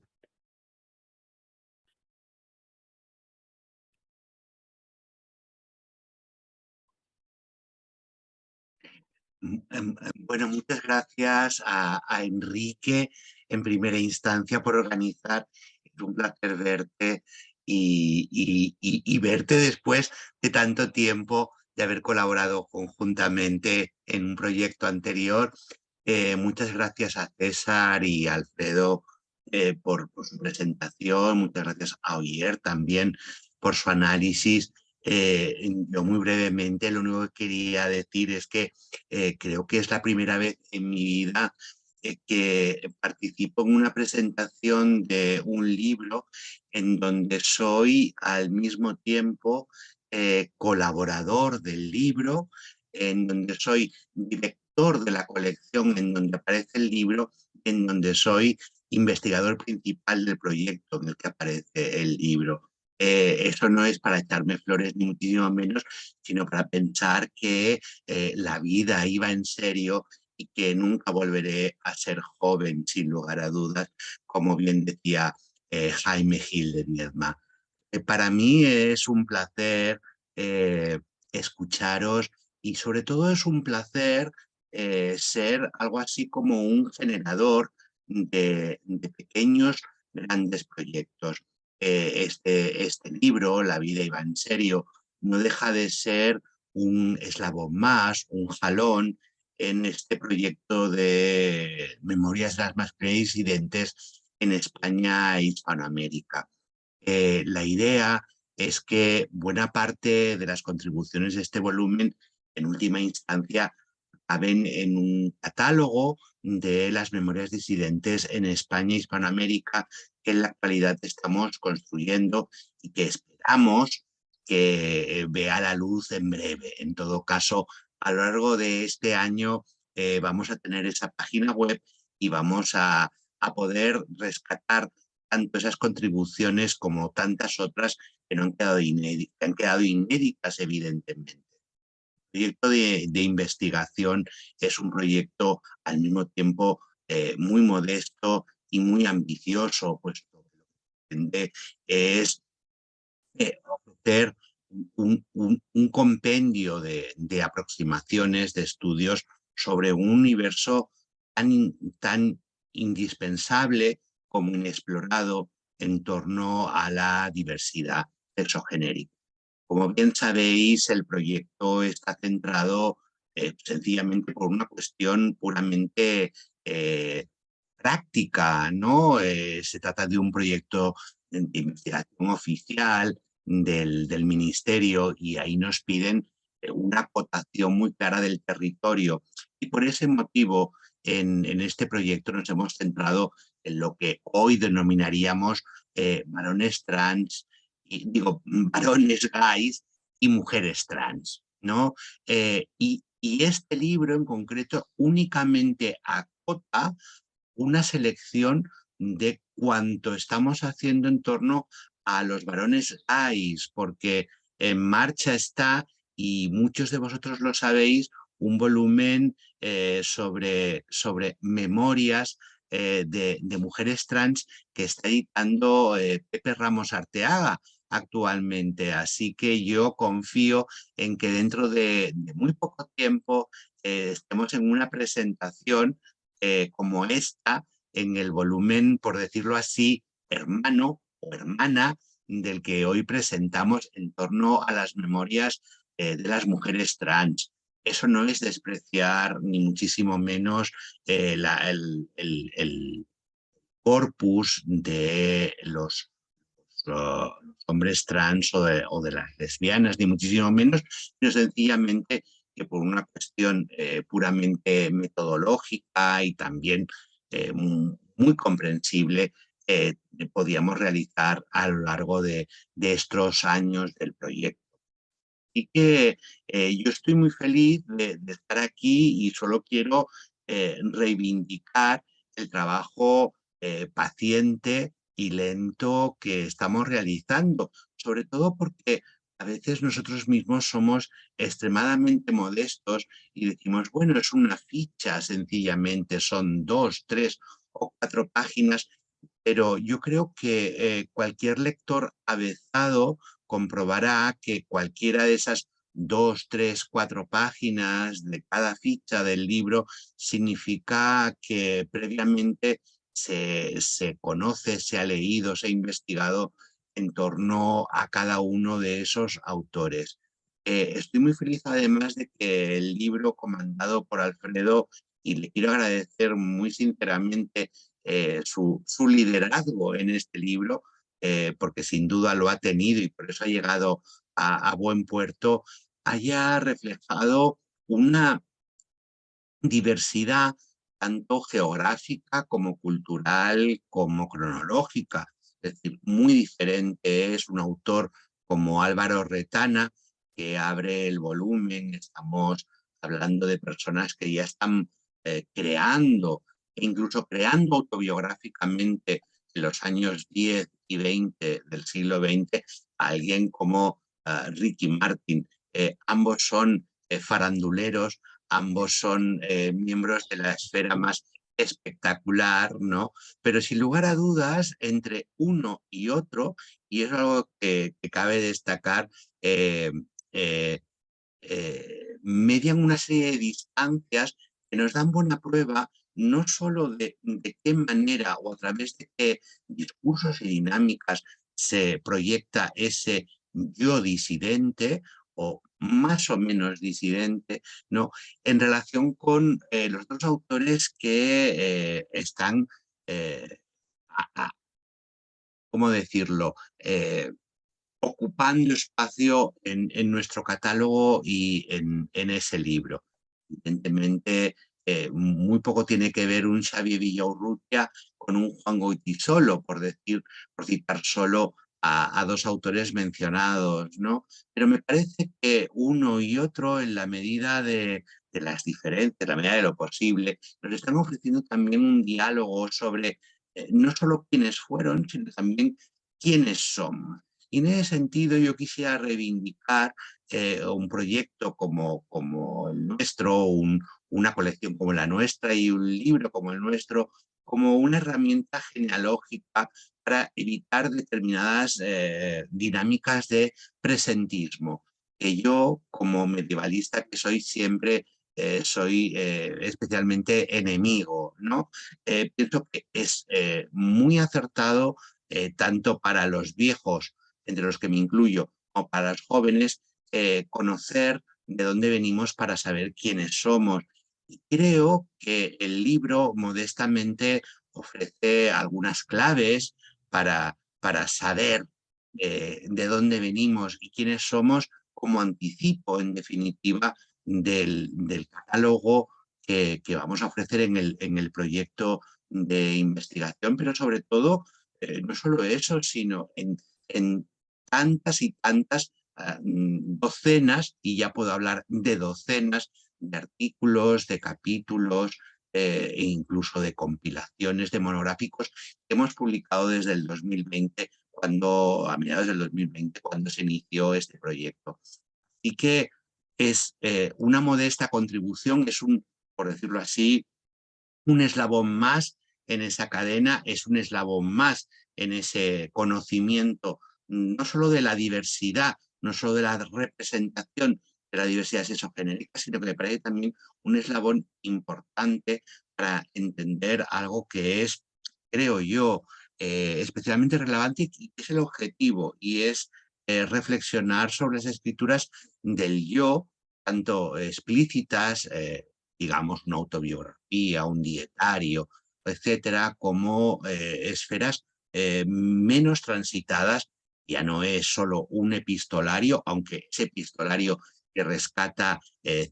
Bueno, muchas gracias a Enrique en primera instancia por organizar. Es un placer verte y verte después de tanto tiempo de haber colaborado conjuntamente en un proyecto anterior. Muchas gracias a César y a Alfredo por su presentación. Muchas gracias a Oyer también por su análisis. Yo muy brevemente lo único que quería decir es que creo que es la primera vez en mi vida que participo en una presentación de un libro en donde soy al mismo tiempo colaborador del libro, en donde soy director de la colección en donde aparece el libro, en donde soy investigador principal del proyecto en el que aparece el libro. Eso no es para echarme flores ni muchísimo menos, sino para pensar que la vida iba en serio y que nunca volveré a ser joven, sin lugar a dudas, como bien decía Jaime Gil de Viedma. Para mí es un placer escucharos y sobre todo es un placer ser algo así como un generador de pequeños, grandes proyectos. Este libro, La vida iba en serio, no deja de ser un eslabón más, un jalón en este proyecto de Memorias de las Masculinidades Disidentes en España e Hispanoamérica. La idea es que buena parte de las contribuciones de este volumen, en última instancia, caben en un catálogo de las memorias disidentes en España e Hispanoamérica que en la actualidad estamos construyendo y que esperamos que vea la luz en breve. En todo caso, a lo largo de este año vamos a tener esa página web y vamos a poder rescatar tanto esas contribuciones como tantas otras que no han quedado inéditas, evidentemente. El proyecto de investigación es un proyecto al mismo tiempo muy modesto y muy ambicioso, pues lo que pretende es ofrecer un compendio de aproximaciones, de estudios sobre un universo tan indispensable como inexplorado en torno a la diversidad sexogenérica. Como bien sabéis, el proyecto está centrado sencillamente por una cuestión puramente práctica, ¿no? Se trata de un proyecto de investigación oficial del Ministerio y ahí nos piden una acotación muy clara del territorio. Y por ese motivo, en este proyecto nos hemos centrado en lo que hoy denominaríamos varones trans, varones gays y mujeres trans, ¿no? Y este libro en concreto únicamente acota una selección de cuánto estamos haciendo en torno a los varones gays, porque en marcha está, y muchos de vosotros lo sabéis, un volumen sobre memorias de mujeres trans que está editando Pepe Ramos Arteaga actualmente. Así que yo confío en que dentro de muy poco tiempo estemos en una presentación como esta, en el volumen, por decirlo así, hermano o hermana del que hoy presentamos en torno a las memorias de las mujeres trans. Eso no es despreciar ni muchísimo menos el corpus de los hombres trans o de las lesbianas, ni muchísimo menos, sino sencillamente que por una cuestión puramente metodológica y también muy comprensible, podíamos realizar a lo largo de estos años del proyecto. Así que yo estoy muy feliz de estar aquí y solo quiero reivindicar el trabajo paciente y lento que estamos realizando, sobre todo porque a veces nosotros mismos somos extremadamente modestos y decimos, bueno, es una ficha sencillamente, son 2, 3 o 4 páginas, pero yo creo que cualquier lector avezado comprobará que cualquiera de esas 2, 3, 4 páginas de cada ficha del libro significa que previamente se conoce, se ha leído, se ha investigado en torno a cada uno de esos autores. Estoy muy feliz además de que el libro comandado por Alfredo, y le quiero agradecer muy sinceramente su liderazgo en este libro, porque sin duda lo ha tenido y por eso ha llegado a buen puerto, haya reflejado una diversidad tanto geográfica como cultural como cronológica. Es decir, muy diferente es un autor como Álvaro Retana, que abre el volumen. Estamos hablando de personas que ya están creando, e incluso creando autobiográficamente en los años 10 y XX del siglo XX, a alguien como Ricky Martin. Ambos son faranduleros, ambos son miembros de la esfera más espectacular, ¿no? Pero sin lugar a dudas, entre uno y otro, y es algo que cabe destacar, median una serie de distancias que nos dan buena prueba no solo de qué manera o a través de qué discursos y dinámicas se proyecta ese yo disidente o más o menos disidente, ¿no? En relación con los dos autores que están, ¿cómo decirlo?, ocupando espacio en nuestro catálogo y en ese libro. Evidentemente, muy poco tiene que ver un Xavier Villaurrutia con un Juan Goytisolo, por citar solo a dos autores mencionados, ¿no? Pero me parece que uno y otro, en la medida de las diferencias, en la medida de lo posible, nos están ofreciendo también un diálogo sobre no solo quiénes fueron, sino también quiénes somos. Y en ese sentido yo quisiera reivindicar un proyecto como el nuestro, una colección como la nuestra y un libro como el nuestro, como una herramienta genealógica para evitar determinadas dinámicas de presentismo, que yo, como medievalista que soy, siempre soy especialmente enemigo, ¿no? Pienso que es muy acertado tanto para los viejos, entre los que me incluyo, como para los jóvenes, conocer de dónde venimos para saber quiénes somos. Y creo que el libro modestamente ofrece algunas claves para saber de dónde venimos y quiénes somos, como anticipo, en definitiva, del catálogo que vamos a ofrecer en el proyecto de investigación, pero sobre todo, no solo eso, sino en tantas y tantas docenas, y ya puedo hablar de docenas de artículos, de capítulos e incluso de compilaciones, de monográficos que hemos publicado desde el 2020, a mediados del 2020, cuando se inició este proyecto. Y que es una modesta contribución, es por decirlo así, un eslabón más en esa cadena, es un eslabón más en ese conocimiento, no solo de la diversidad, no solo de la representación de la diversidad sexogenérica, sino que me parece también un eslabón importante para entender algo que es, creo yo, especialmente relevante y que es el objetivo, y es reflexionar sobre las escrituras del yo, tanto explícitas, digamos, una autobiografía, un dietario, etcétera, como esferas menos transitadas. Ya no es solo un epistolario, aunque ese epistolario que rescata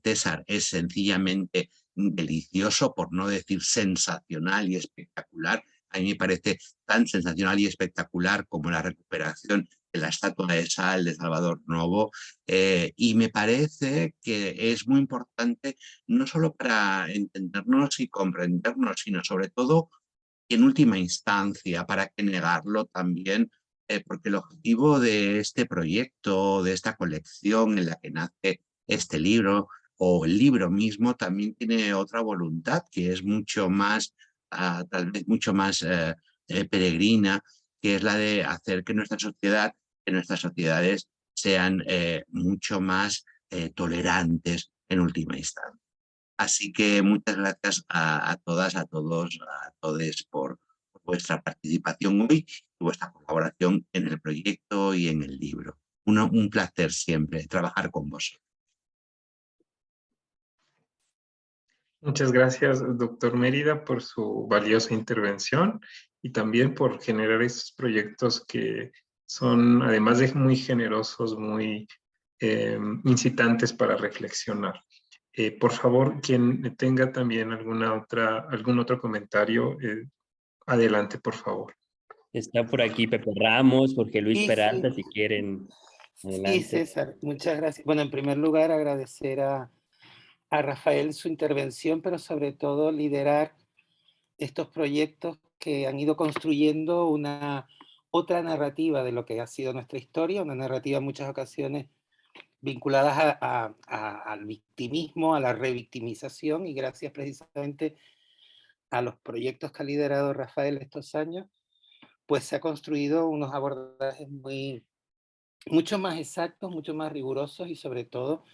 César es sencillamente delicioso, por no decir sensacional y espectacular. A mí me parece tan sensacional y espectacular como la recuperación de la estatua de sal de Salvador Novo, y me parece que es muy importante no solo para entendernos y comprendernos, sino sobre todo, y en última instancia, para que negarlo también, porque el objetivo de este proyecto, de esta colección en la que nace este libro, o el libro mismo, también tiene otra voluntad, que es mucho más, tal vez mucho más peregrina, que es la de hacer que nuestras sociedades sean mucho más tolerantes en última instancia. Así que muchas gracias a todas, a todos, a todos por vuestra participación hoy y vuestra colaboración en el proyecto y en el libro. Un placer siempre trabajar con vosotros. Muchas gracias, doctor Mérida, por su valiosa intervención y también por generar estos proyectos que son, además de muy generosos, muy incitantes para reflexionar. Por favor, quien tenga también algún otro comentario, adelante, por favor. Está por aquí Pepe Ramos, Jorge Luis Sí, Peralta, sí. si quieren. Sí, Adelante. César, muchas gracias. Bueno, en primer lugar, agradecer a Rafael su intervención, pero sobre todo liderar estos proyectos que han ido construyendo una otra narrativa de lo que ha sido nuestra historia, una narrativa en muchas ocasiones vinculadas al victimismo, a la revictimización, y gracias precisamente a los proyectos que ha liderado Rafael estos años, pues se ha construido unos abordajes mucho más exactos, mucho más rigurosos y sobre todo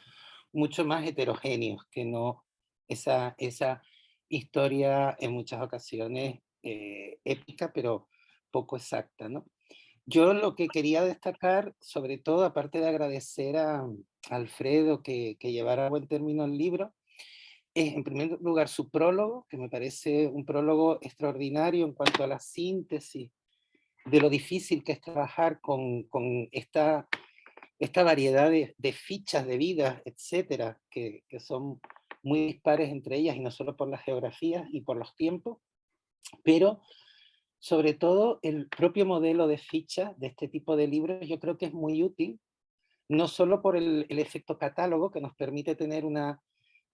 mucho más heterogéneos, que no esa historia en muchas ocasiones épica, pero poco exacta, ¿no? Yo lo que quería destacar, sobre todo, aparte de agradecer a Alfredo que llevara a buen término el libro, es en primer lugar su prólogo, que me parece un prólogo extraordinario en cuanto a la síntesis de lo difícil que es trabajar con esta variedad de fichas de vida, etcétera, que son muy dispares entre ellas, y no solo por las geografías y por los tiempos, pero sobre todo el propio modelo de ficha de este tipo de libros yo creo que es muy útil, no solo por el efecto catálogo que nos permite tener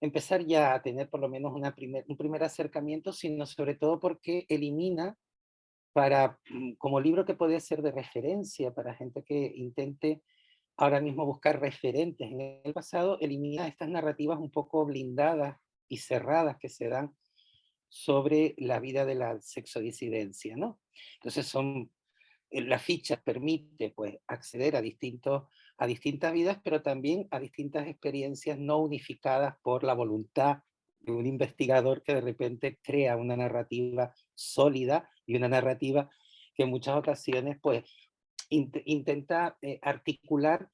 empezar ya a tener por lo menos un primer acercamiento, sino sobre todo porque elimina como libro que puede ser de referencia para gente que intente ahora mismo buscar referentes en el pasado, elimina estas narrativas un poco blindadas y cerradas que se dan sobre la vida de la sexodisidencia, ¿no? Entonces la ficha permite pues acceder a distintas vidas, pero también a distintas experiencias no unificadas por la voluntad de un investigador que de repente crea una narrativa sólida y una narrativa que en muchas ocasiones pues intenta articular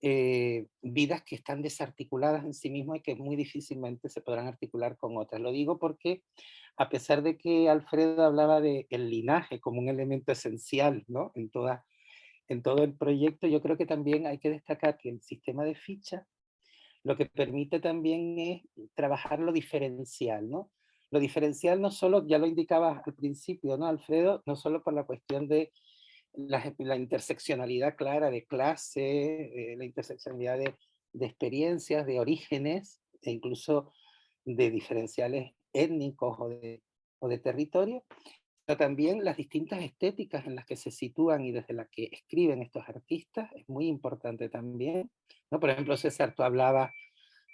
vidas que están desarticuladas en sí mismas y que muy difícilmente se podrán articular con otras. Lo digo porque a pesar de que Alfredo hablaba del linaje como un elemento esencial, ¿no? en todo el proyecto, yo creo que también hay que destacar que el sistema de ficha lo que permite también es trabajar lo diferencial, ¿no? Lo diferencial no solo, ya lo indicaba al principio, ¿no, Alfredo? No solo por la cuestión de la interseccionalidad clara de clase, la interseccionalidad de experiencias, de orígenes, e incluso de diferenciales étnicos o de territorio, pero también las distintas estéticas en las que se sitúan y desde las que escriben estos artistas es muy importante también, ¿no? Por ejemplo, César, tú hablabas,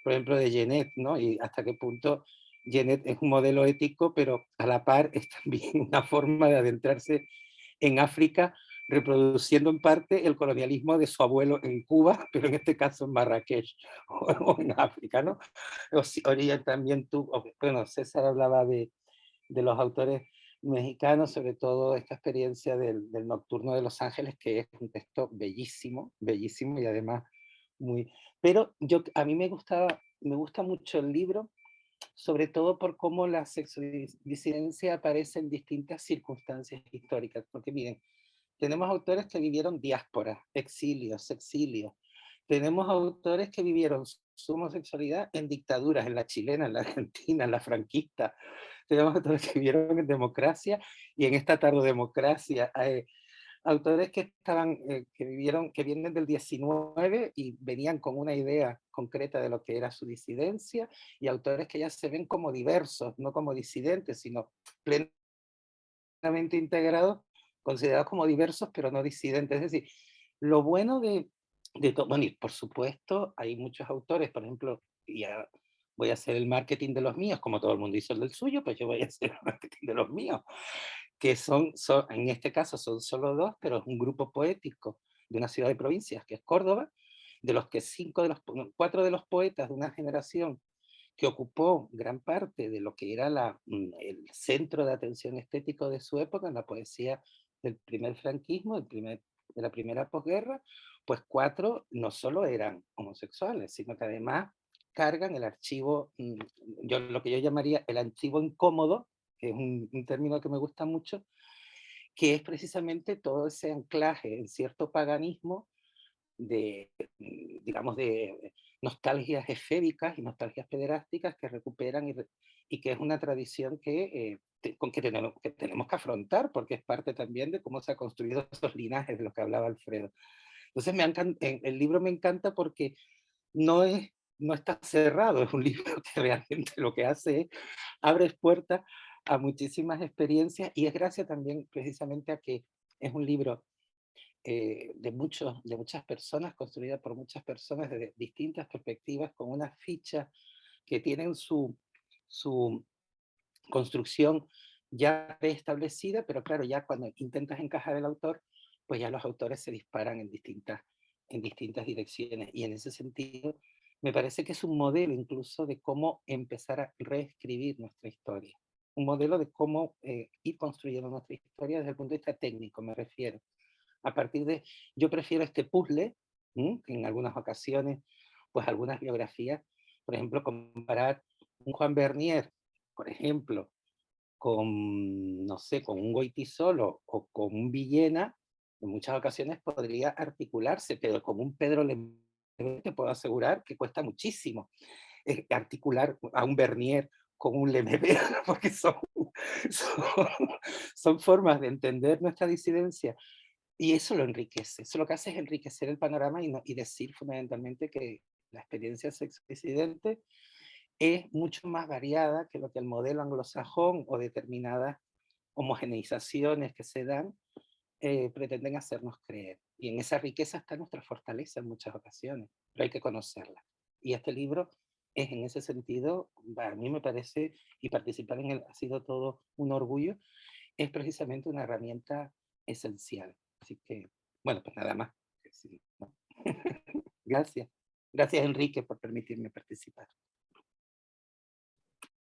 por ejemplo, de Genet, ¿no? Y hasta qué punto Genet es un modelo ético, pero a la par es también una forma de adentrarse en África, reproduciendo en parte el colonialismo de su abuelo en Cuba, pero en este caso en Marrakech o en África, ¿no? Orilla también tú, bueno, César hablaba de los autores mexicanos, sobre todo esta experiencia del Nocturno de Los Ángeles, que es un texto bellísimo, bellísimo y además muy... Pero a mí me gusta mucho el libro, sobre todo por cómo la sexodisidencia aparece en distintas circunstancias históricas, porque miren, tenemos autores que vivieron diáspora, exilios, exilios. Tenemos autores que vivieron su homosexualidad en dictaduras, en la chilena, en la argentina, en la franquista. Tenemos autores que vivieron en democracia y en esta tardodemocracia. Autores que que vienen del 19 y venían con una idea concreta de lo que era su disidencia, y autores que ya se ven como diversos, no como disidentes, sino plenamente integrados, considerados como diversos, pero no disidentes. Es decir, lo bueno bueno, y por supuesto, hay muchos autores, por ejemplo, ya voy a hacer el marketing de los míos, como todo el mundo hizo el del suyo, pues yo voy a hacer el marketing de los míos, que en este caso son solo dos, pero es un grupo poético de una ciudad de provincias, que es Córdoba, de los que cuatro de los poetas de una generación que ocupó gran parte de lo que era el centro de atención estético de su época, en la poesía del primer franquismo, de la primera posguerra, pues cuatro no solo eran homosexuales, sino que además cargan el archivo, lo que yo llamaría el archivo incómodo, que es un término que me gusta mucho, que es precisamente todo ese anclaje en cierto paganismo digamos, de nostalgias efébicas y nostalgias pederásticas que recuperan y que es una tradición con que tenemos que afrontar, porque es parte también de cómo se han construido esos linajes de los que hablaba Alfredo. Entonces el libro me encanta porque no está cerrado, es un libro que realmente lo que hace es abre puertas a muchísimas experiencias, y es gracias también precisamente a que es un libro de muchas personas, construida por muchas personas desde distintas perspectivas, con unas fichas que tienen su construcción ya preestablecida, pero claro, ya cuando intentas encajar el autor, pues ya los autores se disparan en distintas direcciones. Y en ese sentido, me parece que es un modelo incluso de cómo empezar a reescribir nuestra historia. Un modelo de cómo ir construyendo nuestra historia desde el punto de vista técnico, me refiero. A partir de, yo prefiero este puzzle, que en algunas ocasiones, pues algunas biografías, por ejemplo, comparar un Juan Bernier, por ejemplo, con, no sé, con un Goytisolo o con un Villena, en muchas ocasiones podría articularse, pero con un Pedro Lemebel te puedo asegurar que cuesta muchísimo articular a un Bernier con un Lemebel, porque son formas de entender nuestra disidencia. Y eso lo enriquece, eso lo que hace es enriquecer el panorama y decir fundamentalmente que la experiencia sexo-disidente es mucho más variada que lo que el modelo anglosajón o determinadas homogeneizaciones que se dan pretenden hacernos creer. Y en esa riqueza está nuestra fortaleza en muchas ocasiones, pero hay que conocerla. Y este libro es en ese sentido, a mí me parece, y participar en él ha sido todo un orgullo, es precisamente una herramienta esencial. Así que, bueno, pues nada más. Sí, ¿no? Gracias. Gracias, Enrique, por permitirme participar.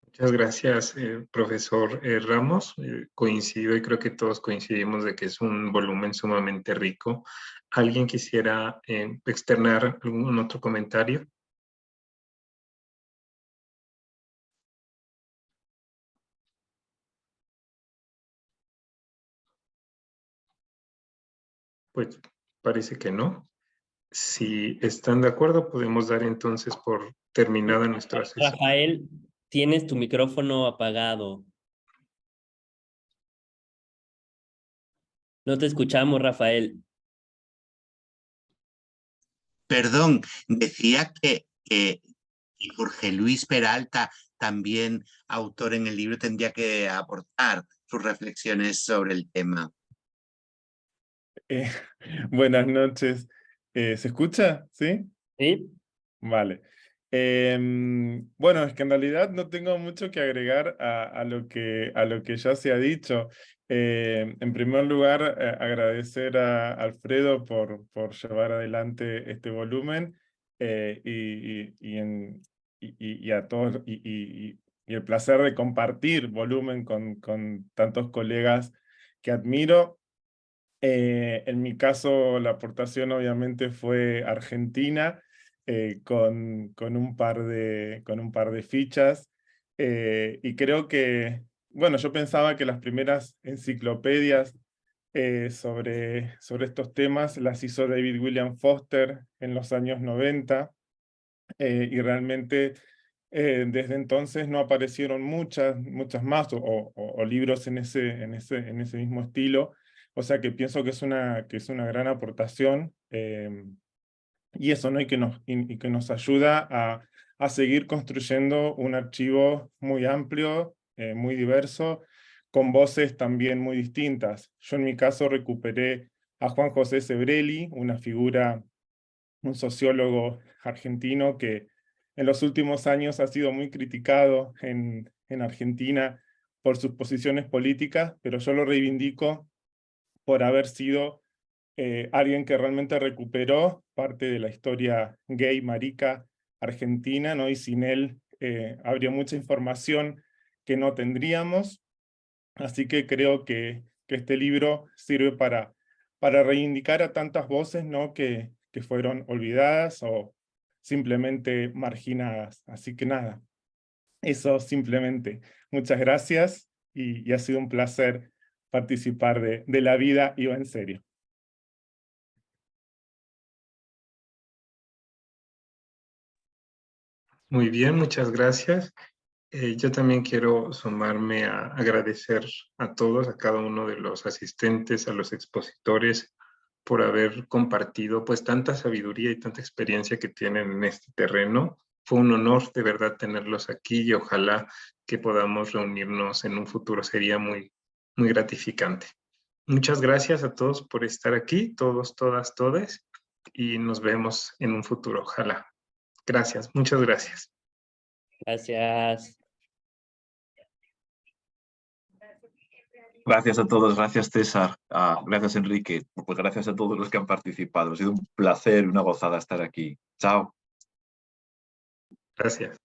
Muchas gracias, profesor Ramos. Coincido y creo que todos coincidimos de que es un volumen sumamente rico. ¿Alguien quisiera externar algún otro comentario? Pues parece que no. Si están de acuerdo, podemos dar entonces por terminada nuestra sesión. Rafael, tienes tu micrófono apagado. No te escuchamos, Rafael. Perdón, decía que Jorge Luis Peralta, también autor en el libro, tendría que aportar sus reflexiones sobre el tema. Buenas noches. ¿Se escucha? ¿Sí? ¿Sí? Vale. Bueno, es que en realidad no tengo mucho que agregar a lo que ya se ha dicho. En primer lugar, agradecer a Alfredo por llevar adelante este volumen y a todos y el placer de compartir volumen con tantos colegas que admiro. En mi caso, la aportación obviamente fue argentina, con un par de fichas, y creo que, bueno, yo pensaba que las primeras enciclopedias sobre estos temas las hizo David William Foster en los años 90, y realmente desde entonces no aparecieron muchas más o libros en ese mismo estilo. O sea que pienso que es una gran aportación, y eso, ¿no? Y que nos ayuda a seguir construyendo un archivo muy amplio, muy diverso, con voces también muy distintas. Yo en mi caso recuperé a Juan José Sebrelli, una figura, un sociólogo argentino que en los últimos años ha sido muy criticado en Argentina por sus posiciones políticas, pero yo lo reivindico por haber sido alguien que realmente recuperó parte de la historia gay, marica, argentina, ¿no? Y sin él habría mucha información que no tendríamos. Así que creo que este libro sirve para reivindicar a tantas voces, ¿no? que fueron olvidadas o simplemente marginadas. Así que nada, eso simplemente. Muchas gracias y ha sido un placer participar de La Vida Iba en Serio. Muy bien, muchas gracias. Yo también quiero sumarme a agradecer a todos, a cada uno de los asistentes, a los expositores, por haber compartido pues tanta sabiduría y tanta experiencia que tienen en este terreno. Fue un honor de verdad tenerlos aquí y ojalá que podamos reunirnos en un futuro. Sería muy, muy gratificante. Muchas gracias a todos por estar aquí, todos, todas, todes, y nos vemos en un futuro, ojalá. Gracias, muchas gracias. Gracias. Gracias a todos, gracias César, gracias Enrique, pues gracias a todos los que han participado. Ha sido un placer, una gozada estar aquí. Chao. Gracias.